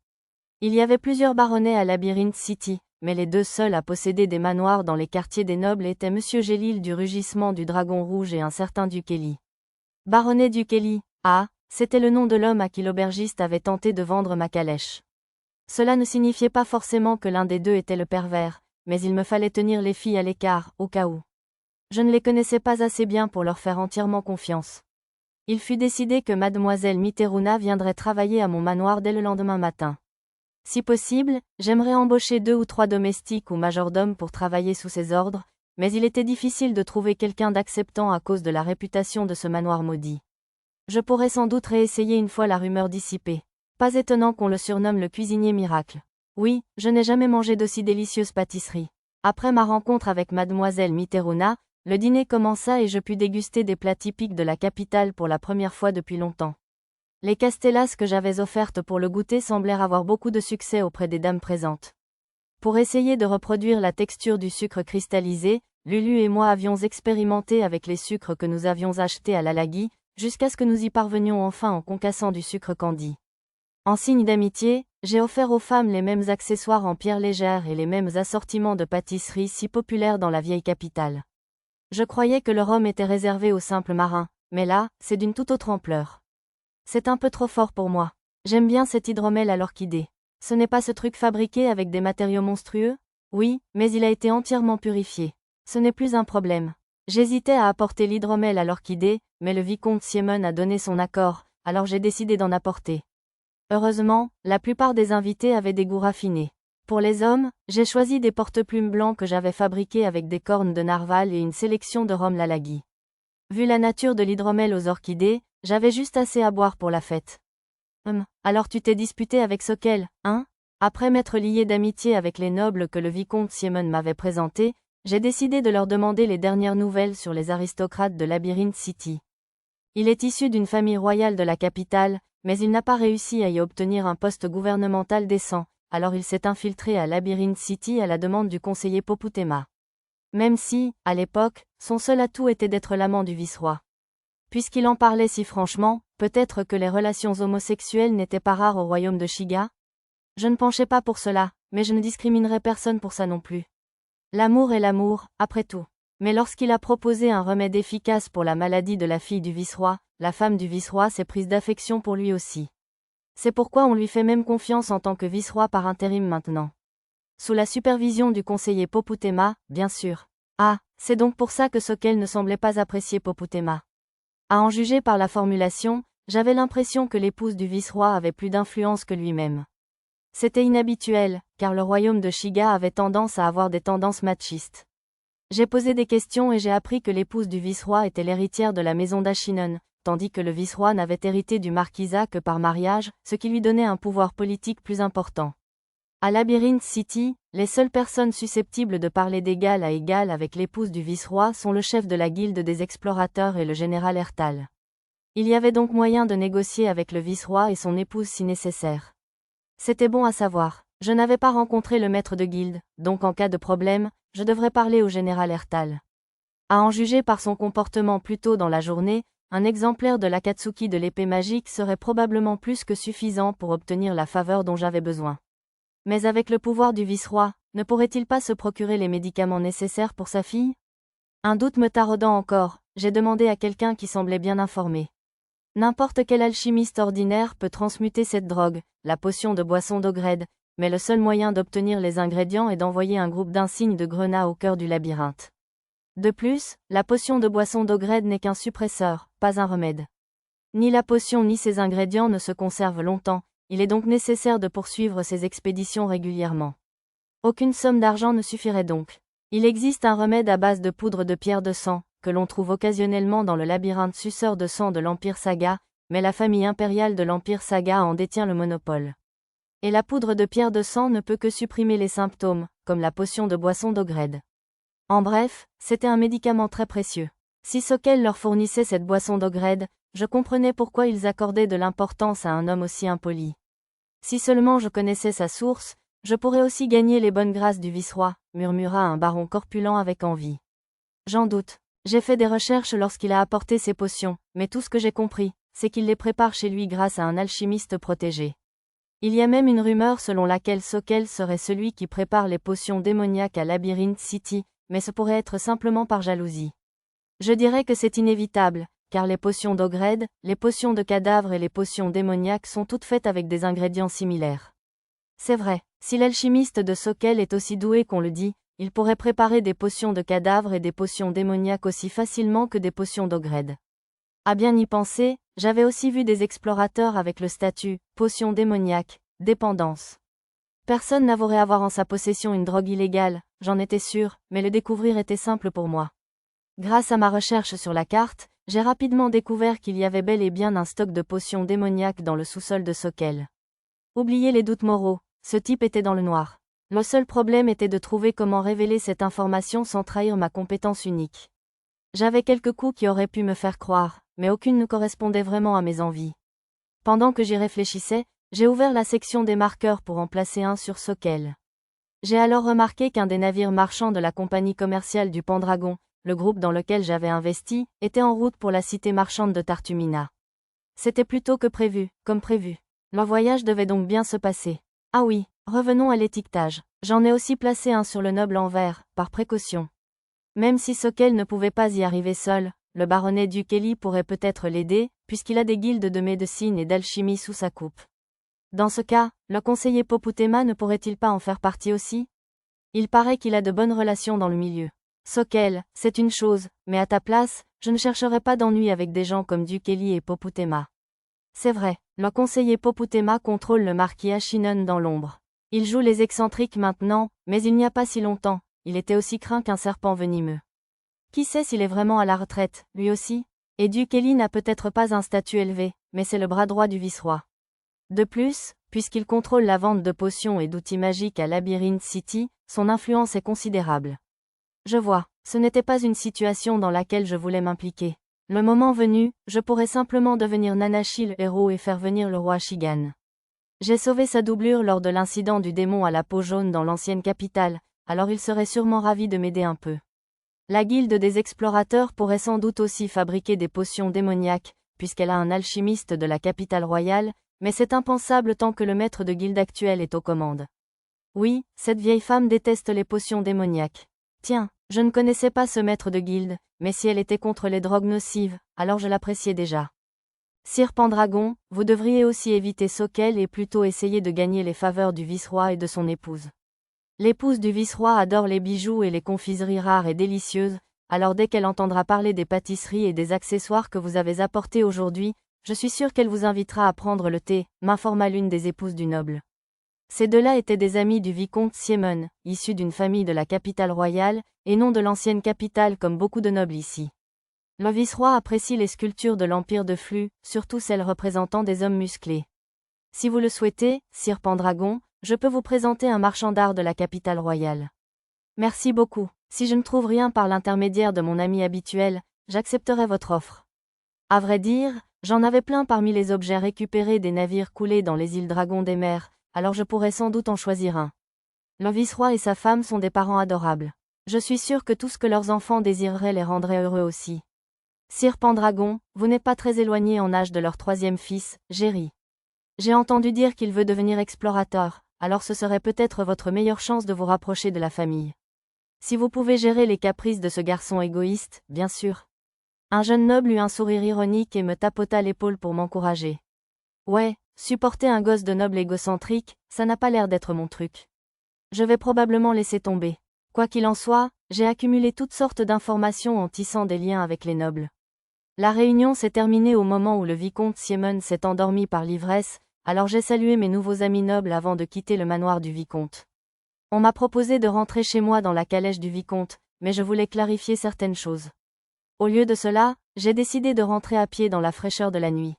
Il y avait plusieurs baronnets à Labyrinth City, mais les deux seuls à posséder des manoirs dans les quartiers des nobles étaient Monsieur Gélil du Rugissement du Dragon Rouge et un certain Dukelly. Baronnet Dukelly, c'était le nom de l'homme à qui l'aubergiste avait tenté de vendre ma calèche. Cela ne signifiait pas forcément que l'un des deux était le pervers, mais il me fallait tenir les filles à l'écart, au cas où. Je ne les connaissais pas assez bien pour leur faire entièrement confiance. Il fut décidé que mademoiselle Miteruna viendrait travailler à mon manoir dès le lendemain matin. Si possible, j'aimerais embaucher 2 ou 3 domestiques ou majordomes pour travailler sous ses ordres, mais il était difficile de trouver quelqu'un d'acceptant à cause de la réputation de ce manoir maudit. Je pourrais sans doute réessayer une fois la rumeur dissipée. Pas étonnant qu'on le surnomme le cuisinier miracle. Oui, je n'ai jamais mangé d'aussi délicieuse pâtisserie. Après ma rencontre avec mademoiselle Miteruna, le dîner commença et je pus déguster des plats typiques de la capitale pour la première fois depuis longtemps. Les castellas que j'avais offertes pour le goûter semblèrent avoir beaucoup de succès auprès des dames présentes. Pour essayer de reproduire la texture du sucre cristallisé, Lulu et moi avions expérimenté avec les sucres que nous avions achetés à l'Alagui, jusqu'à ce que nous y parvenions enfin en concassant du sucre candi. En signe d'amitié, j'ai offert aux femmes les mêmes accessoires en pierre légère et les mêmes assortiments de pâtisseries si populaires dans la vieille capitale. Je croyais que le rhum était réservé aux simples marins, mais là, c'est d'une toute autre ampleur. C'est un peu trop fort pour moi. J'aime bien cet hydromel à l'orchidée. Ce n'est pas ce truc fabriqué avec des matériaux monstrueux? Oui, mais il a été entièrement purifié. Ce n'est plus un problème. J'hésitais à apporter l'hydromel à l'orchidée, mais le vicomte Siemon a donné son accord, alors j'ai décidé d'en apporter. Heureusement, la plupart des invités avaient des goûts raffinés. Pour les hommes, j'ai choisi des porte-plumes blancs que j'avais fabriqués avec des cornes de narval et une sélection de rhum l'Alagui. Vu la nature de l'hydromel aux orchidées, j'avais juste assez à boire pour la fête. Alors tu t'es disputé avec Soquel, hein? Après m'être lié d'amitié avec les nobles que le vicomte Siemon m'avait présentés, j'ai décidé de leur demander les dernières nouvelles sur les aristocrates de Labyrinth City. Il est issu d'une famille royale de la capitale, mais il n'a pas réussi à y obtenir un poste gouvernemental décent, alors il s'est infiltré à Labyrinth City à la demande du conseiller Poputema. Même si, à l'époque, son seul atout était d'être l'amant du vice-roi. Puisqu'il en parlait si franchement, peut-être que les relations homosexuelles n'étaient pas rares au royaume de Shiga? Je ne penchais pas pour cela, mais je ne discriminerai personne pour ça non plus. L'amour est l'amour, après tout. Mais lorsqu'il a proposé un remède efficace pour la maladie de la fille du vice-roi, la femme du vice-roi s'est prise d'affection pour lui aussi. C'est pourquoi on lui fait même confiance en tant que vice-roi par intérim maintenant. Sous la supervision du conseiller Poputema, bien sûr. Ah, c'est donc pour ça que Soquel ne semblait pas apprécier Poputema. À en juger par la formulation, j'avais l'impression que l'épouse du vice-roi avait plus d'influence que lui-même. C'était inhabituel, car le royaume de Shiga avait tendance à avoir des tendances machistes. J'ai posé des questions et j'ai appris que l'épouse du vice-roi était l'héritière de la maison d'Ashinen, tandis que le vice-roi n'avait hérité du marquisat que par mariage, ce qui lui donnait un pouvoir politique plus important. À Labyrinth City, les seules personnes susceptibles de parler d'égal à égal avec l'épouse du vice-roi sont le chef de la guilde des explorateurs et le général Ertal. Il y avait donc moyen de négocier avec le vice-roi et son épouse si nécessaire. C'était bon à savoir. Je n'avais pas rencontré le maître de guilde, donc en cas de problème, je devrais parler au général Ertal. À en juger par son comportement plus tôt dans la journée, un exemplaire de l'Akatsuki de l'épée magique serait probablement plus que suffisant pour obtenir la faveur dont j'avais besoin. Mais avec le pouvoir du vice-roi, ne pourrait-il pas se procurer les médicaments nécessaires pour sa fille? Un doute me taraudant encore, j'ai demandé à quelqu'un qui semblait bien informé. N'importe quel alchimiste ordinaire peut transmuter cette drogue, la potion de boisson d'Ogred, mais le seul moyen d'obtenir les ingrédients est d'envoyer un groupe d'insignes de grenats au cœur du labyrinthe. De plus, la potion de boisson d'Ogred n'est qu'un suppresseur, pas un remède. Ni la potion ni ses ingrédients ne se conservent longtemps, il est donc nécessaire de poursuivre ces expéditions régulièrement. Aucune somme d'argent ne suffirait donc. Il existe un remède à base de poudre de pierre de sang, que l'on trouve occasionnellement dans le labyrinthe suceur de sang de l'Empire Saga, mais la famille impériale de l'Empire Saga en détient le monopole. Et la poudre de pierre de sang ne peut que supprimer les symptômes, comme la potion de boisson d'Ogred. En bref, c'était un médicament très précieux. Si Soquel leur fournissait cette boisson d'Ogred, je comprenais pourquoi ils accordaient de l'importance à un homme aussi impoli. Si seulement je connaissais sa source, je pourrais aussi gagner les bonnes grâces du vice-roi, murmura un baron corpulent avec envie. J'en doute. J'ai fait des recherches lorsqu'il a apporté ces potions, mais tout ce que j'ai compris, c'est qu'il les prépare chez lui grâce à un alchimiste protégé. Il y a même une rumeur selon laquelle Soquel serait celui qui prépare les potions démoniaques à Labyrinth City, mais ce pourrait être simplement par jalousie. Je dirais que c'est inévitable, car les potions d'Ogred, les potions de cadavres et les potions démoniaques sont toutes faites avec des ingrédients similaires. C'est vrai, si l'alchimiste de Soquel est aussi doué qu'on le dit, il pourrait préparer des potions de cadavres et des potions démoniaques aussi facilement que des potions d'Ogred. À bien y penser, j'avais aussi vu des explorateurs avec le statut « potion démoniaque »,« dépendance ». Personne n'avouerait avoir en sa possession une drogue illégale, j'en étais sûr, mais le découvrir était simple pour moi. Grâce à ma recherche sur la carte, j'ai rapidement découvert qu'il y avait bel et bien un stock de potions démoniaques dans le sous-sol de Soquel. Oubliez les doutes moraux, ce type était dans le noir. Le seul problème était de trouver comment révéler cette information sans trahir ma compétence unique. J'avais quelques coups qui auraient pu me faire croire, mais aucune ne correspondait vraiment à mes envies. Pendant que j'y réfléchissais, j'ai ouvert la section des marqueurs pour en placer un sur Soquel. J'ai alors remarqué qu'un des navires marchands de la compagnie commerciale du Pendragon, le groupe dans lequel j'avais investi, était en route pour la cité marchande de Tartumina. C'était plus tôt que prévu, comme prévu. Le voyage devait donc bien se passer. Ah oui, revenons à l'étiquetage. J'en ai aussi placé un sur le noble Anvers, par précaution. Même si Soquel ne pouvait pas y arriver seul, le baronnet du Kelly pourrait peut-être l'aider, puisqu'il a des guildes de médecine et d'alchimie sous sa coupe. Dans ce cas, le conseiller Poputema ne pourrait-il pas en faire partie aussi? Il paraît qu'il a de bonnes relations dans le milieu. Soquel, c'est une chose, mais à ta place, je ne chercherai pas d'ennui avec des gens comme Dukeli et Poputema. C'est vrai, le conseiller Poputema contrôle le marquis Ashinon dans l'ombre. Il joue les excentriques maintenant, mais il n'y a pas si longtemps, il était aussi craint qu'un serpent venimeux. Qui sait s'il est vraiment à la retraite, lui aussi? Et Dukeli n'a peut-être pas un statut élevé, mais c'est le bras droit du vice-roi. De plus, puisqu'il contrôle la vente de potions et d'outils magiques à Labyrinth City, son influence est considérable. Je vois, ce n'était pas une situation dans laquelle je voulais m'impliquer. Le moment venu, je pourrais simplement devenir Nanashi le héros et faire venir le roi Shigan. J'ai sauvé sa doublure lors de l'incident du démon à la peau jaune dans l'ancienne capitale, alors il serait sûrement ravi de m'aider un peu. La guilde des explorateurs pourrait sans doute aussi fabriquer des potions démoniaques, puisqu'elle a un alchimiste de la capitale royale, mais c'est impensable tant que le maître de guilde actuel est aux commandes. Oui, cette vieille femme déteste les potions démoniaques. Tiens, je ne connaissais pas ce maître de guilde, mais si elle était contre les drogues nocives, alors je l'appréciais déjà. Sire Pendragon, vous devriez aussi éviter Soquel et plutôt essayer de gagner les faveurs du vice-roi et de son épouse. L'épouse du vice-roi adore les bijoux et les confiseries rares et délicieuses, alors dès qu'elle entendra parler des pâtisseries et des accessoires que vous avez apportés aujourd'hui, je suis sûre qu'elle vous invitera à prendre le thé, m'informa l'une des épouses du noble. Ces deux-là étaient des amis du vicomte Siemon, issus d'une famille de la capitale royale, et non de l'ancienne capitale comme beaucoup de nobles ici. Le vice-roi apprécie les sculptures de l'Empire de Flux, surtout celles représentant des hommes musclés. Si vous le souhaitez, Sire Pendragon, je peux vous présenter un marchand d'art de la capitale royale. Merci beaucoup. Si je ne trouve rien par l'intermédiaire de mon ami habituel, j'accepterai votre offre. À vrai dire, j'en avais plein parmi les objets récupérés des navires coulés dans les îles Dragons des mers, alors je pourrais sans doute en choisir un. Le vice-roi et sa femme sont des parents adorables. Je suis sûre que tout ce que leurs enfants désireraient les rendrait heureux aussi. Sire Pendragon, vous n'êtes pas très éloigné en âge de leur troisième fils, Jerry. J'ai entendu dire qu'il veut devenir explorateur, alors ce serait peut-être votre meilleure chance de vous rapprocher de la famille. Si vous pouvez gérer les caprices de ce garçon égoïste, bien sûr. Un jeune noble eut un sourire ironique et me tapota l'épaule pour m'encourager. Ouais, supporter un gosse de noble égocentrique, ça n'a pas l'air d'être mon truc. Je vais probablement laisser tomber. Quoi qu'il en soit, j'ai accumulé toutes sortes d'informations en tissant des liens avec les nobles. La réunion s'est terminée au moment où le vicomte Siemon s'est endormi par l'ivresse, alors j'ai salué mes nouveaux amis nobles avant de quitter le manoir du vicomte. On m'a proposé de rentrer chez moi dans la calèche du vicomte, mais je voulais clarifier certaines choses. Au lieu de cela, j'ai décidé de rentrer à pied dans la fraîcheur de la nuit.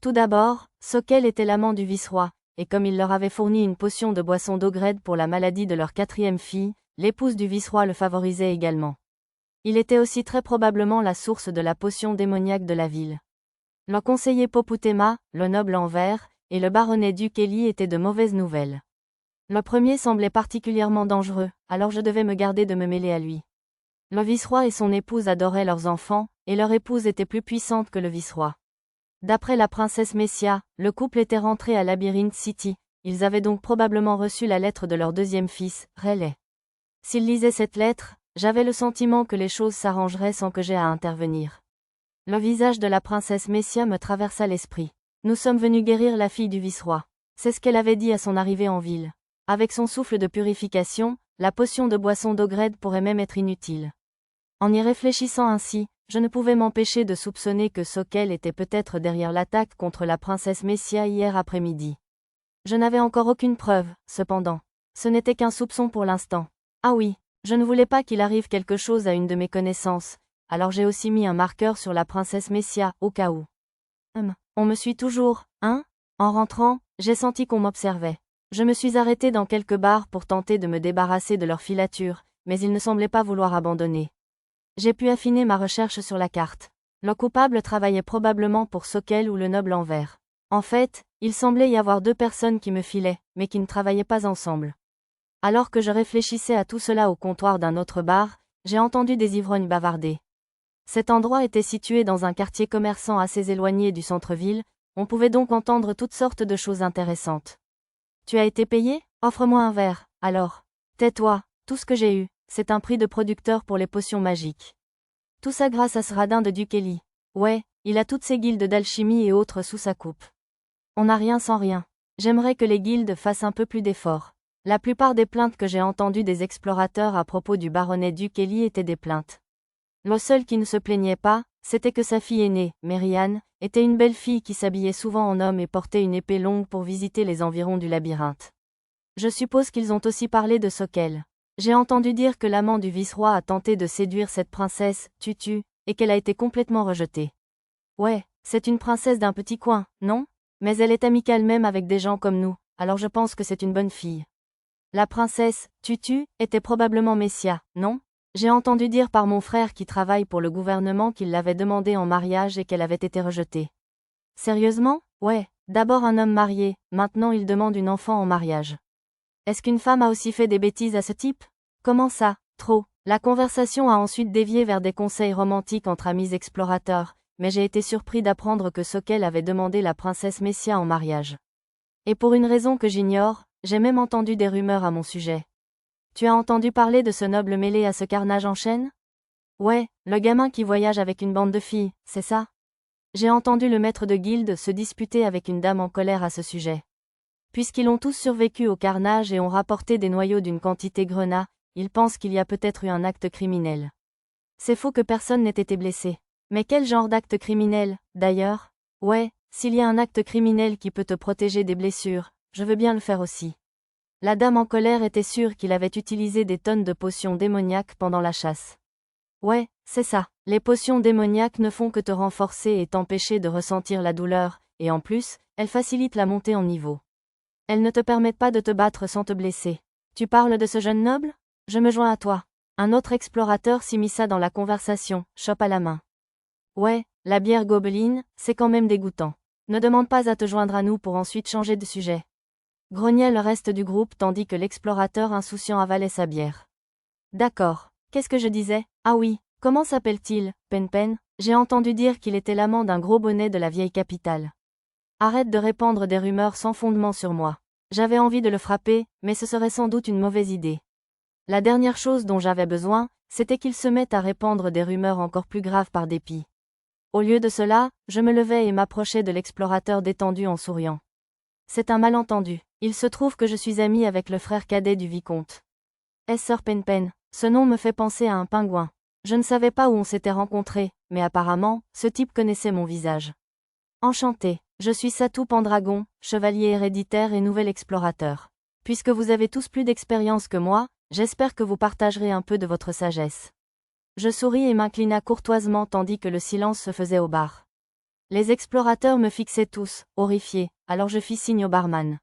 Tout d'abord, Soquel était l'amant du vice-roi, et comme il leur avait fourni une potion de boisson d'Ogred pour la maladie de leur quatrième fille, l'épouse du vice-roi le favorisait également. Il était aussi très probablement la source de la potion démoniaque de la ville. Le conseiller Poputema, le noble Anvers, et le baronnet Dukeli étaient de mauvaises nouvelles. Le premier semblait particulièrement dangereux, alors je devais me garder de me mêler à lui. Le vice-roi et son épouse adoraient leurs enfants, et leur épouse était plus puissante que le vice-roi. D'après la princesse Messia, le couple était rentré à Labyrinth City, ils avaient donc probablement reçu la lettre de leur deuxième fils, Rayleigh. S'ils lisaient cette lettre, j'avais le sentiment que les choses s'arrangeraient sans que j'aie à intervenir. Le visage de la princesse Messia me traversa l'esprit. Nous sommes venus guérir la fille du vice-roi. C'est ce qu'elle avait dit à son arrivée en ville. Avec son souffle de purification, la potion de boisson d'Ogred pourrait même être inutile. En y réfléchissant ainsi, je ne pouvais m'empêcher de soupçonner que Soquel était peut-être derrière l'attaque contre la princesse Messia hier après-midi. Je n'avais encore aucune preuve, cependant. Ce n'était qu'un soupçon pour l'instant. Ah oui, je ne voulais pas qu'il arrive quelque chose à une de mes connaissances, alors j'ai aussi mis un marqueur sur la princesse Messia, au cas où. On me suit toujours, hein? En rentrant, j'ai senti qu'on m'observait. Je me suis arrêté dans quelques bars pour tenter de me débarrasser de leur filature, mais ils ne semblaient pas vouloir abandonner. J'ai pu affiner ma recherche sur la carte. Le coupable travaillait probablement pour Soquel ou le noble Anvers. En fait, il semblait y avoir 2 personnes qui me filaient, mais qui ne travaillaient pas ensemble. Alors que je réfléchissais à tout cela au comptoir d'un autre bar, j'ai entendu des ivrognes bavarder. Cet endroit était situé dans un quartier commerçant assez éloigné du centre-ville, on pouvait donc entendre toutes sortes de choses intéressantes. Tu as été payé? Offre-moi un verre, alors. Tais-toi, tout ce que j'ai eu, c'est un prix de producteur pour les potions magiques. Tout ça grâce à ce radin de Dukeli. Ouais, il a toutes ses guildes d'alchimie et autres sous sa coupe. On n'a rien sans rien. J'aimerais que les guildes fassent un peu plus d'efforts. La plupart des plaintes que j'ai entendues des explorateurs à propos du baronnet Dukeli étaient des plaintes. Le seul qui ne se plaignait pas, c'était que sa fille aînée, Merianne, était une belle fille qui s'habillait souvent en homme et portait une épée longue pour visiter les environs du labyrinthe. Je suppose qu'ils ont aussi parlé de Sokel. J'ai entendu dire que l'amant du vice-roi a tenté de séduire cette princesse, Tutu, et qu'elle a été complètement rejetée. Ouais, c'est une princesse d'un petit coin, non? Mais elle est amicale même avec des gens comme nous, alors je pense que c'est une bonne fille. La princesse, Tutu, était probablement Messia, non? J'ai entendu dire par mon frère qui travaille pour le gouvernement qu'il l'avait demandée en mariage et qu'elle avait été rejetée. Sérieusement? Ouais, d'abord un homme marié, maintenant il demande une enfant en mariage. Est-ce qu'une femme a aussi fait des bêtises à ce type? Comment ça? Trop. La conversation a ensuite dévié vers des conseils romantiques entre amis explorateurs, mais j'ai été surpris d'apprendre que Sokel avait demandé la princesse Messia en mariage. Et pour une raison que j'ignore, j'ai même entendu des rumeurs à mon sujet. Tu as entendu parler de ce noble mêlé à ce carnage en chaîne? Ouais, le gamin qui voyage avec une bande de filles, c'est ça? J'ai entendu le maître de guilde se disputer avec une dame en colère à ce sujet. Puisqu'ils ont tous survécu au carnage et ont rapporté des noyaux d'une quantité grenat, ils pensent qu'il y a peut-être eu un acte criminel. C'est faux que personne n'ait été blessé. Mais quel genre d'acte criminel, d'ailleurs? Ouais, s'il y a un acte criminel qui peut te protéger des blessures, je veux bien le faire aussi. La dame en colère était sûre qu'il avait utilisé des tonnes de potions démoniaques pendant la chasse. Ouais, c'est ça. Les potions démoniaques ne font que te renforcer et t'empêcher de ressentir la douleur, et en plus, elles facilitent la montée en niveau. Elles ne te permettent pas de te battre sans te blesser. Tu parles de ce jeune noble? Je me joins à toi. Un autre explorateur s'immisça dans la conversation, chope à la main. Ouais, la bière gobeline, c'est quand même dégoûtant. Ne demande pas à te joindre à nous pour ensuite changer de sujet. Grogna le reste du groupe tandis que l'explorateur insouciant avalait sa bière. D'accord. Qu'est-ce que je disais? Ah oui, comment s'appelle-t-il, Pen-Pen? J'ai entendu dire qu'il était l'amant d'un gros bonnet de la vieille capitale. Arrête de répandre des rumeurs sans fondement sur moi. J'avais envie de le frapper, mais ce serait sans doute une mauvaise idée. La dernière chose dont j'avais besoin, c'était qu'il se mette à répandre des rumeurs encore plus graves par dépit. Au lieu de cela, je me levai et m'approchai de l'explorateur détendu en souriant. C'est un malentendu. Il se trouve que je suis ami avec le frère cadet du vicomte. Sir Pen-Pen, ce nom me fait penser à un pingouin. Je ne savais pas où on s'était rencontrés, mais apparemment, ce type connaissait mon visage. Enchanté, je suis Satou Pendragon, chevalier héréditaire et nouvel explorateur. Puisque vous avez tous plus d'expérience que moi, j'espère que vous partagerez un peu de votre sagesse. Je souris et m'inclina courtoisement tandis que le silence se faisait au bar. Les explorateurs me fixaient tous, horrifiés, alors je fis signe au barman.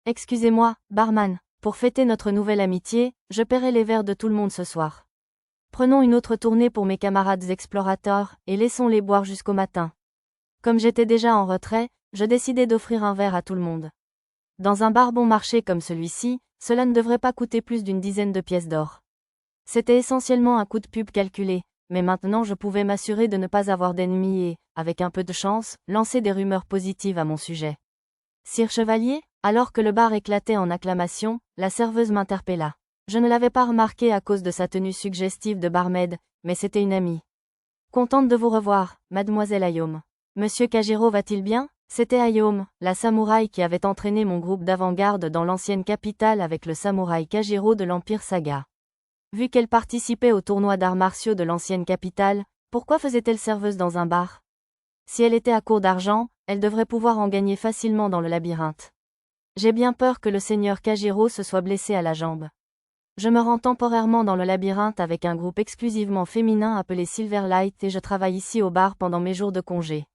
Excusez-moi, barman, pour fêter notre nouvelle amitié, je paierai les verres de tout le monde ce soir. Prenons une autre tournée pour mes camarades explorateurs, et laissons-les boire jusqu'au matin. Comme j'étais déjà en retrait, je décidai d'offrir un verre à tout le monde. Dans un bar bon marché comme celui-ci, cela ne devrait pas coûter plus d'une dizaine de pièces d'or. C'était essentiellement un coup de pub calculé, mais maintenant je pouvais m'assurer de ne pas avoir d'ennemis et, avec un peu de chance, lancer des rumeurs positives à mon sujet. Sire Chevalier? Alors que le bar éclatait en acclamations, la serveuse m'interpella. Je ne l'avais pas remarqué à cause de sa tenue suggestive de barmaid, mais c'était une amie. Contente de vous revoir, mademoiselle Ayome. Monsieur Kajiro va-t-il bien? C'était Ayome, la samouraï qui avait entraîné mon groupe d'avant-garde dans l'ancienne capitale avec le samouraï Kajiro de l'Empire Saga. Vu qu'elle participait au tournoi d'arts martiaux de l'ancienne capitale, pourquoi faisait-elle serveuse dans un bar? Si elle était à court d'argent, elle devrait pouvoir en gagner facilement dans le labyrinthe. J'ai bien peur que le seigneur Kajiro se soit blessé à la jambe. Je me rends temporairement dans le labyrinthe avec un groupe exclusivement féminin appelé Silverlight et je travaille ici au bar pendant mes jours de congé.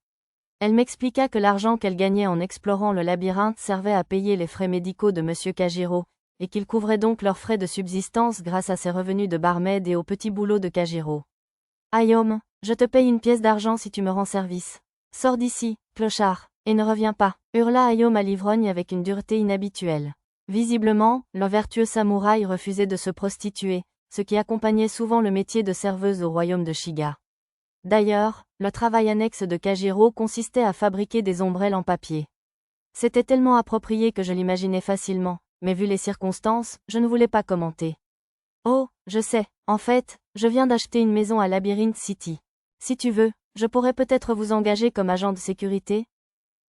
Elle m'expliqua que l'argent qu'elle gagnait en explorant le labyrinthe servait à payer les frais médicaux de monsieur Kajiro, et qu'il couvrait donc leurs frais de subsistance grâce à ses revenus de barmaid et au petit boulot de Kajiro. Ayome, je te paye une pièce d'argent si tu me rends service. Sors d'ici, clochard, Et ne reviens pas, hurla Ayom à l'ivrogne avec une dureté inhabituelle. Visiblement, le vertueux samouraï refusait de se prostituer, ce qui accompagnait souvent le métier de serveuse au royaume de Shiga. D'ailleurs, le travail annexe de Kajiro consistait à fabriquer des ombrelles en papier. C'était tellement approprié que je l'imaginais facilement, mais vu les circonstances, je ne voulais pas commenter. Oh, je sais, en fait, je viens d'acheter une maison à Labyrinth City. Si tu veux, je pourrais peut-être vous engager comme agent de sécurité.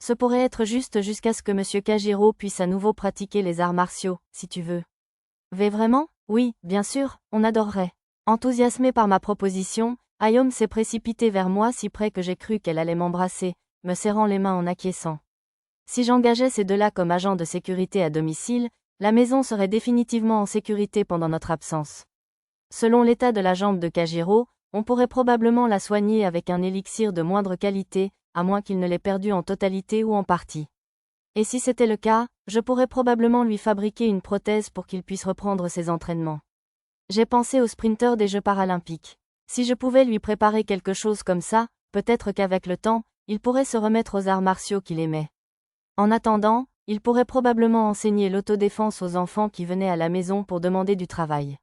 Ce pourrait être juste jusqu'à ce que Monsieur Kajiro puisse à nouveau pratiquer les arts martiaux, si tu veux. Vraiment? Oui, bien sûr, on adorerait. Enthousiasmé par ma proposition, Ayom s'est précipitée vers moi si près que j'ai cru qu'elle allait m'embrasser, me serrant les mains en acquiesçant. Si j'engageais ces deux-là comme agents de sécurité à domicile, la maison serait définitivement en sécurité pendant notre absence. Selon l'état de la jambe de Kajiro, on pourrait probablement la soigner avec un élixir de moindre qualité, à moins qu'il ne l'ait perdue en totalité ou en partie. Et si c'était le cas, je pourrais probablement lui fabriquer une prothèse pour qu'il puisse reprendre ses entraînements. J'ai pensé au sprinter des Jeux paralympiques. Si je pouvais lui préparer quelque chose comme ça, peut-être qu'avec le temps, il pourrait se remettre aux arts martiaux qu'il aimait. En attendant, il pourrait probablement enseigner l'autodéfense aux enfants qui venaient à la maison pour demander du travail.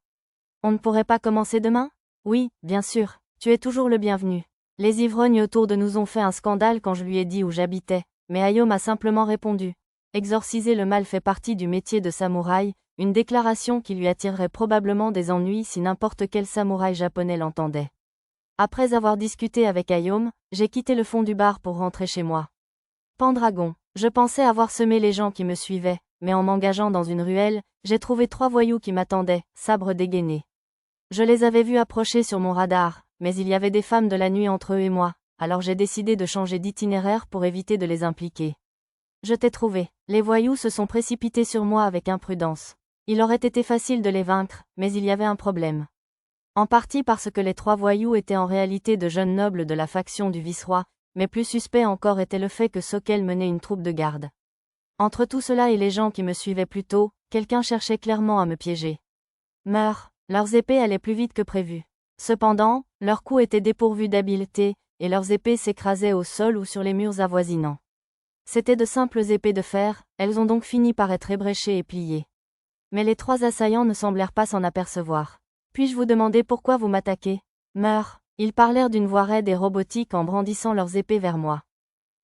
On ne pourrait pas commencer demain? Oui, bien sûr, tu es toujours le bienvenu. Les ivrognes autour de nous ont fait un scandale quand je lui ai dit où j'habitais, mais Ayom a simplement répondu. Exorciser le mal fait partie du métier de samouraï, une déclaration qui lui attirerait probablement des ennuis si n'importe quel samouraï japonais l'entendait. Après avoir discuté avec Ayom, j'ai quitté le fond du bar pour rentrer chez moi. Pendragon, je pensais avoir semé les gens qui me suivaient, mais en m'engageant dans une ruelle, j'ai trouvé 3 voyous qui m'attendaient, sabres dégainés. Je les avais vus approcher sur mon radar, mais il y avait des femmes de la nuit entre eux et moi, alors j'ai décidé de changer d'itinéraire pour éviter de les impliquer. Je t'ai trouvé. Les voyous se sont précipités sur moi avec imprudence. Il aurait été facile de les vaincre, mais il y avait un problème. En partie parce que les 3 voyous étaient en réalité de jeunes nobles de la faction du vice-roi, mais plus suspect encore était le fait que Sokel menait une troupe de garde. Entre tout cela et les gens qui me suivaient plus tôt, quelqu'un cherchait clairement à me piéger. Meurs, leurs épées allaient plus vite que prévu. Cependant, leurs coups étaient dépourvus d'habileté, et leurs épées s'écrasaient au sol ou sur les murs avoisinants. C'étaient de simples épées de fer, elles ont donc fini par être ébréchées et pliées. Mais les 3 assaillants ne semblèrent pas s'en apercevoir. Puis-je vous demander pourquoi vous m'attaquez? Meurs. Ils parlèrent d'une voix raide et robotique en brandissant leurs épées vers moi.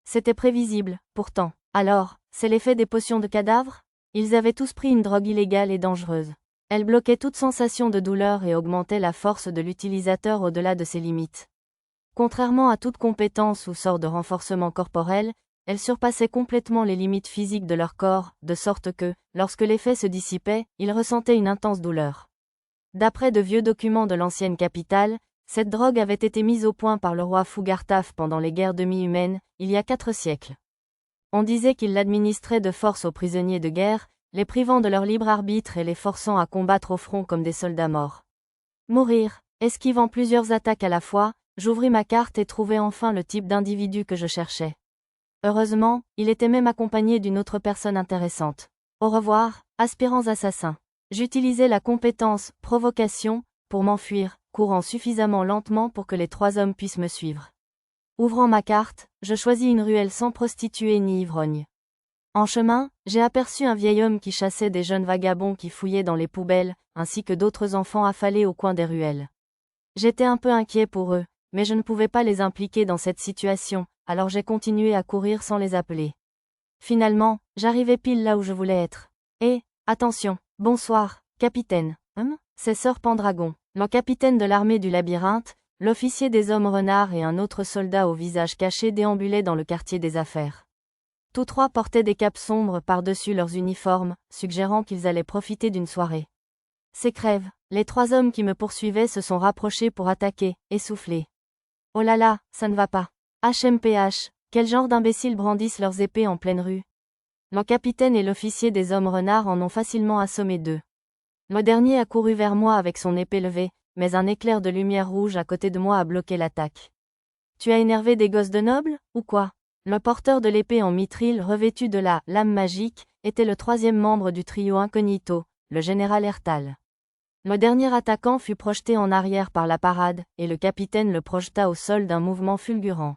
C'était prévisible, pourtant. Alors, c'est l'effet des potions de cadavre? Ils avaient tous pris une drogue illégale et dangereuse. Elle bloquait toute sensation de douleur et augmentait la force de l'utilisateur au-delà de ses limites. Contrairement à toute compétence ou sorte de renforcement corporel, elle surpassait complètement les limites physiques de leur corps, de sorte que, lorsque l'effet se dissipait, ils ressentaient une intense douleur. D'après de vieux documents de l'ancienne capitale, cette drogue avait été mise au point par le roi Fugartaf pendant les guerres demi-humaines, il y a 4 siècles. On disait qu'il l'administrait de force aux prisonniers de guerre, les privant de leur libre arbitre et les forçant à combattre au front comme des soldats morts. Mourir, esquivant plusieurs attaques à la fois, j'ouvris ma carte et trouvai enfin le type d'individu que je cherchais. Heureusement, il était même accompagné d'une autre personne intéressante. Au revoir, aspirants assassins. J'utilisai la compétence « provocation » pour m'enfuir, courant suffisamment lentement pour que les 3 hommes puissent me suivre. Ouvrant ma carte, je choisis une ruelle sans prostituées ni ivrognes. En chemin, j'ai aperçu un vieil homme qui chassait des jeunes vagabonds qui fouillaient dans les poubelles, ainsi que d'autres enfants affalés au coin des ruelles. J'étais un peu inquiet pour eux, mais je ne pouvais pas les impliquer dans cette situation, alors j'ai continué à courir sans les appeler. Finalement, j'arrivai pile là où je voulais être. Et, attention, bonsoir, capitaine. C'est Sir Pendragon, le capitaine de l'armée du labyrinthe, l'officier des hommes renards et un autre soldat au visage caché déambulaient dans le quartier des affaires. Tous 3 portaient des capes sombres par-dessus leurs uniformes, suggérant qu'ils allaient profiter d'une soirée. C'est crève, les 3 hommes qui me poursuivaient se sont rapprochés pour attaquer, essoufflés. Oh là là, ça ne va pas. HMPH, quel genre d'imbéciles brandissent leurs épées en pleine rue? Le capitaine et l'officier des hommes renards en ont facilement assommé 2. Le dernier a couru vers moi avec son épée levée, mais un éclair de lumière rouge à côté de moi a bloqué l'attaque. Tu as énervé des gosses de nobles, ou quoi? Le porteur de l'épée en mithril revêtu de la lame magique était le 3e membre du trio incognito, le général Ertal. Le dernier attaquant fut projeté en arrière par la parade, et le capitaine le projeta au sol d'un mouvement fulgurant.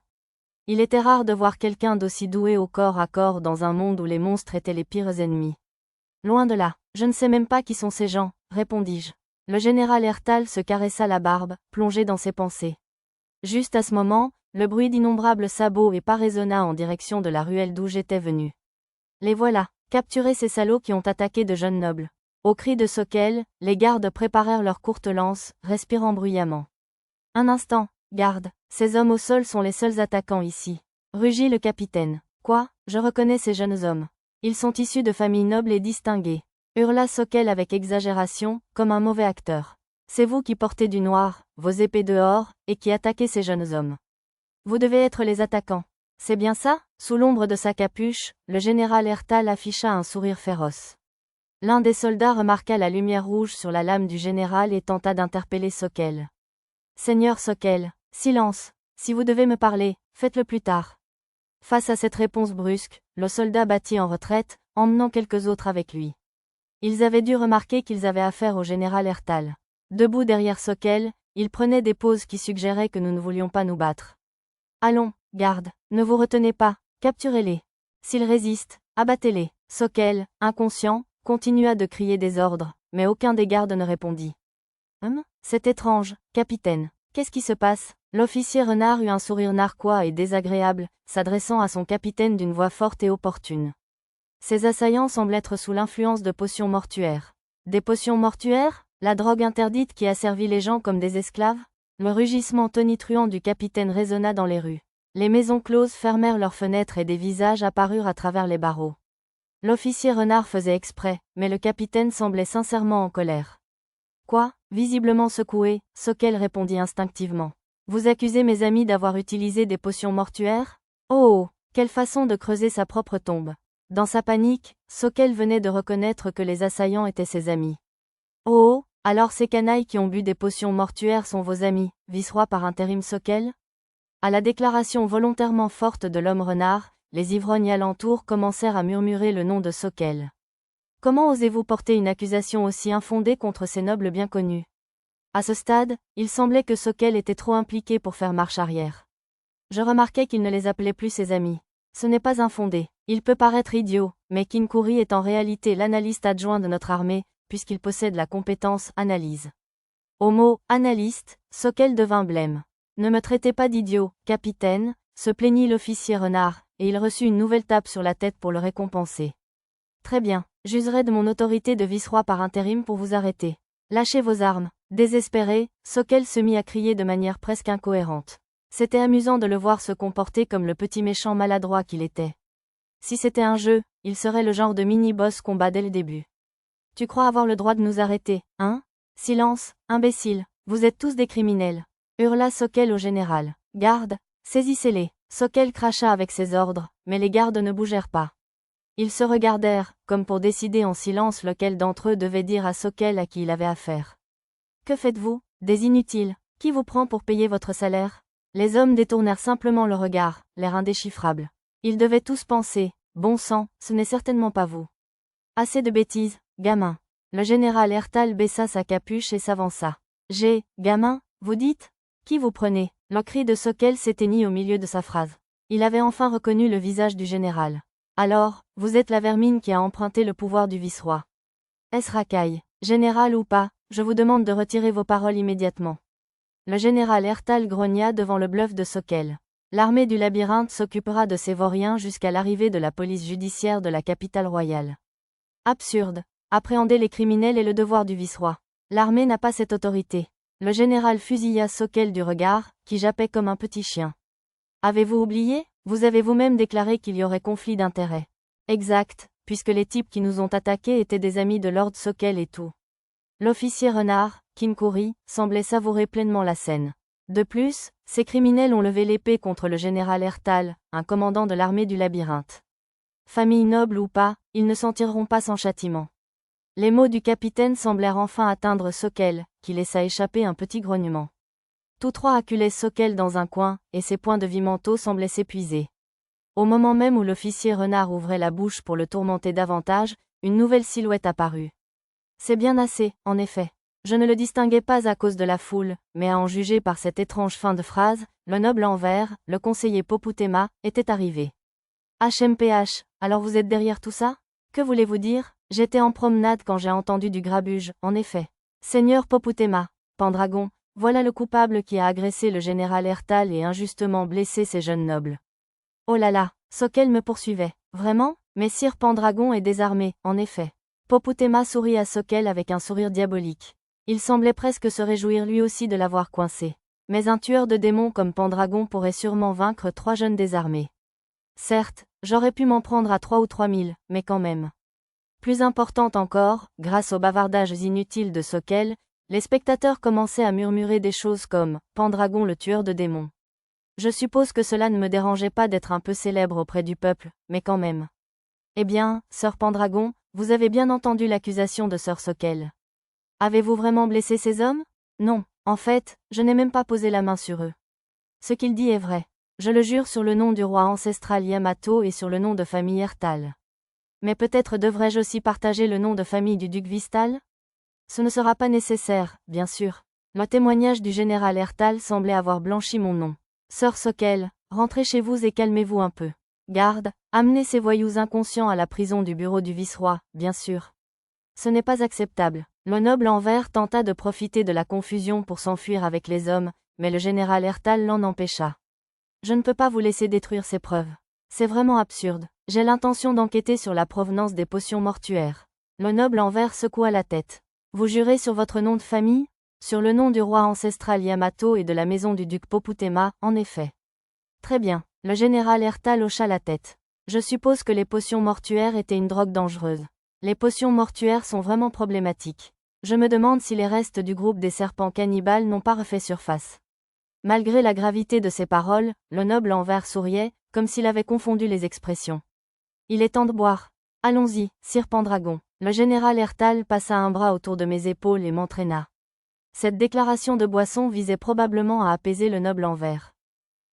Il était rare de voir quelqu'un d'aussi doué au corps à corps dans un monde où les monstres étaient les pires ennemis. Loin de là, je ne sais même pas qui sont ces gens, répondis-je. Le général Ertal se caressa la barbe, plongé dans ses pensées. Juste à ce moment, le bruit d'innombrables sabots et pas résonna en direction de la ruelle d'où j'étais venu. Les voilà, capturés ces salauds qui ont attaqué de jeunes nobles. Au cri de Sokel, les gardes préparèrent leurs courtes lances, respirant bruyamment. Un instant, garde, ces hommes au sol sont les seuls attaquants ici. Rugit le capitaine. Quoi, je reconnais ces jeunes hommes. Ils sont issus de familles nobles et distinguées. Hurla Sokel avec exagération, comme un mauvais acteur. C'est vous qui portez du noir, vos épées dehors, et qui attaquez ces jeunes hommes. Vous devez être les attaquants. C'est bien ça? Sous l'ombre de sa capuche, le général Ertal afficha un sourire féroce. L'un des soldats remarqua la lumière rouge sur la lame du général et tenta d'interpeller Sokel. Seigneur Sokel, silence. Si vous devez me parler, faites-le plus tard. Face à cette réponse brusque, le soldat battit en retraite, emmenant quelques autres avec lui. Ils avaient dû remarquer qu'ils avaient affaire au général Ertal. Debout derrière Sokel, il prenait des poses qui suggéraient que nous ne voulions pas nous battre. Allons, garde, ne vous retenez pas, capturez-les. S'ils résistent, abattez-les. Sokel, inconscient, continua de crier des ordres, mais aucun des gardes ne répondit. C'est étrange, capitaine. Qu'est-ce qui se passe? L'officier renard eut un sourire narquois et désagréable, s'adressant à son capitaine d'une voix forte et opportune. Ces assaillants semblent être sous l'influence de potions mortuaires. Des potions mortuaires? La drogue interdite qui a servi les gens comme des esclaves? Le rugissement tonitruant du capitaine résonna dans les rues. Les maisons closes fermèrent leurs fenêtres et des visages apparurent à travers les barreaux. L'officier renard faisait exprès, mais le capitaine semblait sincèrement en colère. Quoi? Visiblement secoué, Sokel répondit instinctivement. Vous accusez mes amis d'avoir utilisé des potions mortuaires? Oh, quelle façon de creuser sa propre tombe. Dans sa panique, Sokel venait de reconnaître que les assaillants étaient ses amis. Oh, alors ces canailles qui ont bu des potions mortuaires sont vos amis, vice-roi par intérim Sokel? À la déclaration volontairement forte de l'homme renard, les ivrognes alentour commencèrent à murmurer le nom de Sokel. Comment osez-vous porter une accusation aussi infondée contre ces nobles bien connus? À ce stade, il semblait que Sokel était trop impliqué pour faire marche arrière. Je remarquais qu'il ne les appelait plus ses amis. Ce n'est pas infondé. Il peut paraître idiot, mais Kinkuri est en réalité l'analyste adjoint de notre armée, puisqu'il possède la compétence analyse. Au mot analyste, Sokel devint blême. Ne me traitez pas d'idiot, capitaine, se plaignit l'officier renard, et il reçut une nouvelle tape sur la tête pour le récompenser. Très bien, j'userai de mon autorité de vice-roi par intérim pour vous arrêter. Lâchez vos armes. Désespéré, Sokel se mit à crier de manière presque incohérente. C'était amusant de le voir se comporter comme le petit méchant maladroit qu'il était. Si c'était un jeu, il serait le genre de mini-boss combat dès le début. Tu crois avoir le droit de nous arrêter, hein? Silence, imbécile, vous êtes tous des criminels. Hurla Sokel au général. Garde, saisissez-les. Sokel cracha avec ses ordres, mais les gardes ne bougèrent pas. Ils se regardèrent, comme pour décider en silence lequel d'entre eux devait dire à Sokel à qui il avait affaire. Que faites-vous, des inutiles? Qui vous prend pour payer votre salaire? Les hommes détournèrent simplement le regard, l'air indéchiffrable. Ils devaient tous penser, bon sang, ce n'est certainement pas vous. Assez de bêtises, gamin. Le général Ertal baissa sa capuche et s'avança. Gamin, vous dites? Qui vous prenez? Le cri de Sokel s'éteignit au milieu de sa phrase. Il avait enfin reconnu le visage du général. Alors, vous êtes la vermine qui a emprunté le pouvoir du vice-roi. Est-ce racaille? Général ou pas, je vous demande de retirer vos paroles immédiatement. Le général Ertal grogna devant le bluff de Sokel. L'armée du labyrinthe s'occupera de ces vauriens jusqu'à l'arrivée de la police judiciaire de la capitale royale. Absurde. Appréhender les criminels est le devoir du vice-roi. L'armée n'a pas cette autorité. Le général fusilla Sokel du regard, qui jappait comme un petit chien. Avez-vous oublié? Vous avez vous-même déclaré qu'il y aurait conflit d'intérêts. Exact, puisque les types qui nous ont attaqués étaient des amis de Lord Sokel et tout. L'officier renard, Kinkuri, semblait savourer pleinement la scène. De plus, ces criminels ont levé l'épée contre le général Ertal, un commandant de l'armée du labyrinthe. Famille noble ou pas, ils ne s'en tireront pas sans châtiment. Les mots du capitaine semblèrent enfin atteindre Sokel, qui laissa échapper un petit grognement. Tous trois acculaient Sokel dans un coin, et ses points de vie mentaux semblaient s'épuiser. Au moment même où l'officier renard ouvrait la bouche pour le tourmenter davantage, une nouvelle silhouette apparut. C'est bien assez, en effet. Je ne le distinguais pas à cause de la foule, mais à en juger par cette étrange fin de phrase, le noble en vert, le conseiller Poputema, était arrivé. HMPH, alors vous êtes derrière tout ça? Que voulez-vous dire? J'étais en promenade quand j'ai entendu du grabuge, en effet. Seigneur Poputema, Pendragon, voilà le coupable qui a agressé le général Ertal et injustement blessé ces jeunes nobles. Oh là là, Sokel me poursuivait. Vraiment? Mais Sire Pendragon est désarmé, en effet. Poputema sourit à Sokel avec un sourire diabolique. Il semblait presque se réjouir lui aussi de l'avoir coincé. Mais un tueur de démons comme Pendragon pourrait sûrement vaincre 3 jeunes désarmés. Certes, j'aurais pu m'en prendre à 3 ou 3000, mais quand même. Plus importante encore, grâce aux bavardages inutiles de Sokel, les spectateurs commençaient à murmurer des choses comme « Pendragon le tueur de démons ». Je suppose que cela ne me dérangeait pas d'être un peu célèbre auprès du peuple, mais quand même. Eh bien, Sir Pendragon, vous avez bien entendu l'accusation de Sir Sokel. Avez-vous vraiment blessé ces hommes? Non, en fait, je n'ai même pas posé la main sur eux. Ce qu'il dit est vrai. Je le jure sur le nom du roi ancestral Yamato et sur le nom de famille Ertal. Mais peut-être devrais-je aussi partager le nom de famille du duc Vistal? Ce ne sera pas nécessaire, bien sûr. Le témoignage du général Ertal semblait avoir blanchi mon nom. Sir Sokel, rentrez chez vous et calmez-vous un peu. Garde, amenez ces voyous inconscients à la prison du bureau du vice-roi, bien sûr. Ce n'est pas acceptable. Le noble en vert tenta de profiter de la confusion pour s'enfuir avec les hommes, mais le général Ertal l'en empêcha. Je ne peux pas vous laisser détruire ces preuves. C'est vraiment absurde. J'ai l'intention d'enquêter sur la provenance des potions mortuaires. Le noble en vert secoua la tête. Vous jurez sur votre nom de famille? Sur le nom du roi ancestral Yamato et de la maison du duc Poputema, en effet. Très bien. Le général Ertal hocha la tête. Je suppose que les potions mortuaires étaient une drogue dangereuse. Les potions mortuaires sont vraiment problématiques. Je me demande si les restes du groupe des serpents cannibales n'ont pas refait surface. Malgré la gravité de ses paroles, le noble en vert souriait, comme s'il avait confondu les expressions. Il est temps de boire. Allons-y, Sire Pendragon. Le général Ertal passa un bras autour de mes épaules et m'entraîna. Cette déclaration de boisson visait probablement à apaiser le noble en vert.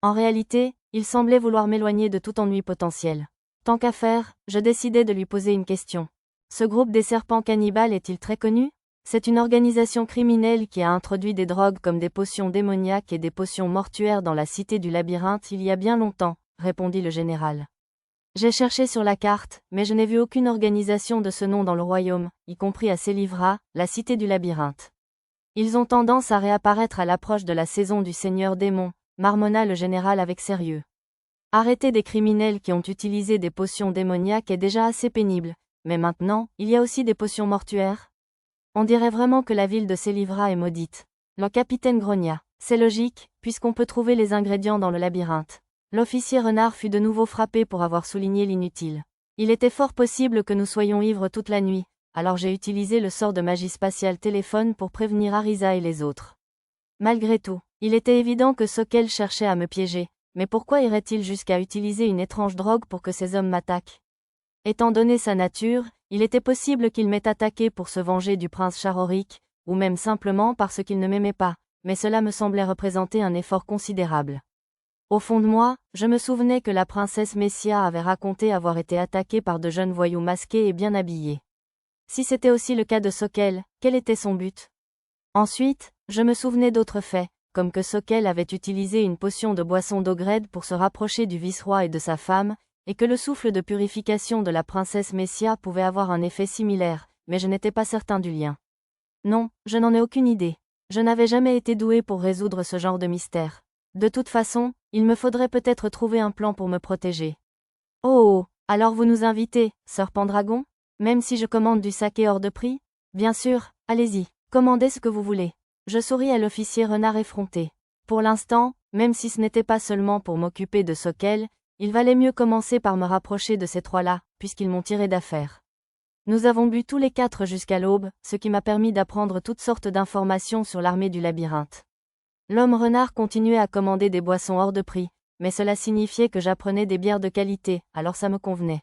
En réalité, il semblait vouloir m'éloigner de tout ennui potentiel. Tant qu'à faire, je décidai de lui poser une question. Ce groupe des serpents cannibales est-il très connu? C'est une organisation criminelle qui a introduit des drogues comme des potions démoniaques et des potions mortuaires dans la cité du labyrinthe il y a bien longtemps, répondit le général. J'ai cherché sur la carte, mais je n'ai vu aucune organisation de ce nom dans le royaume, y compris à Célivra, la cité du labyrinthe. Ils ont tendance à réapparaître à l'approche de la saison du Seigneur Démon, marmonna le général avec sérieux. Arrêter des criminels qui ont utilisé des potions démoniaques est déjà assez pénible, mais maintenant, il y a aussi des potions mortuaires? On dirait vraiment que la ville de Célivra est maudite. Le capitaine grogna. C'est logique, puisqu'on peut trouver les ingrédients dans le labyrinthe. L'officier renard fut de nouveau frappé pour avoir souligné l'inutile. Il était fort possible que nous soyons ivres toute la nuit, alors j'ai utilisé le sort de magie spatiale téléphone pour prévenir Arisa et les autres. Malgré tout, il était évident que Sokel cherchait à me piéger, mais pourquoi irait-il jusqu'à utiliser une étrange drogue pour que ces hommes m'attaquent? Étant donné sa nature, il était possible qu'il m'ait attaqué pour se venger du prince Charoric, ou même simplement parce qu'il ne m'aimait pas, mais cela me semblait représenter un effort considérable. Au fond de moi, je me souvenais que la princesse Messia avait raconté avoir été attaquée par de jeunes voyous masqués et bien habillés. Si c'était aussi le cas de Sokel, quel était son but? Ensuite, je me souvenais d'autres faits, comme que Sokel avait utilisé une potion de boisson d'Ogred pour se rapprocher du vice-roi et de sa femme, et que le souffle de purification de la princesse Messia pouvait avoir un effet similaire, mais je n'étais pas certain du lien. Non, je n'en ai aucune idée. Je n'avais jamais été doué pour résoudre ce genre de mystère. De toute façon, il me faudrait peut-être trouver un plan pour me protéger. Oh, alors vous nous invitez, Sir Pendragon? Même si je commande du saké hors de prix? Bien sûr, allez-y, commandez ce que vous voulez. Je souris à l'officier renard effronté. Pour l'instant, même si ce n'était pas seulement pour m'occuper de Sokel, il valait mieux commencer par me rapprocher de ces trois-là, puisqu'ils m'ont tiré d'affaire. Nous avons bu tous les 4 jusqu'à l'aube, ce qui m'a permis d'apprendre toutes sortes d'informations sur l'armée du labyrinthe. L'homme renard continuait à commander des boissons hors de prix, mais cela signifiait que j'apprenais des bières de qualité, alors ça me convenait.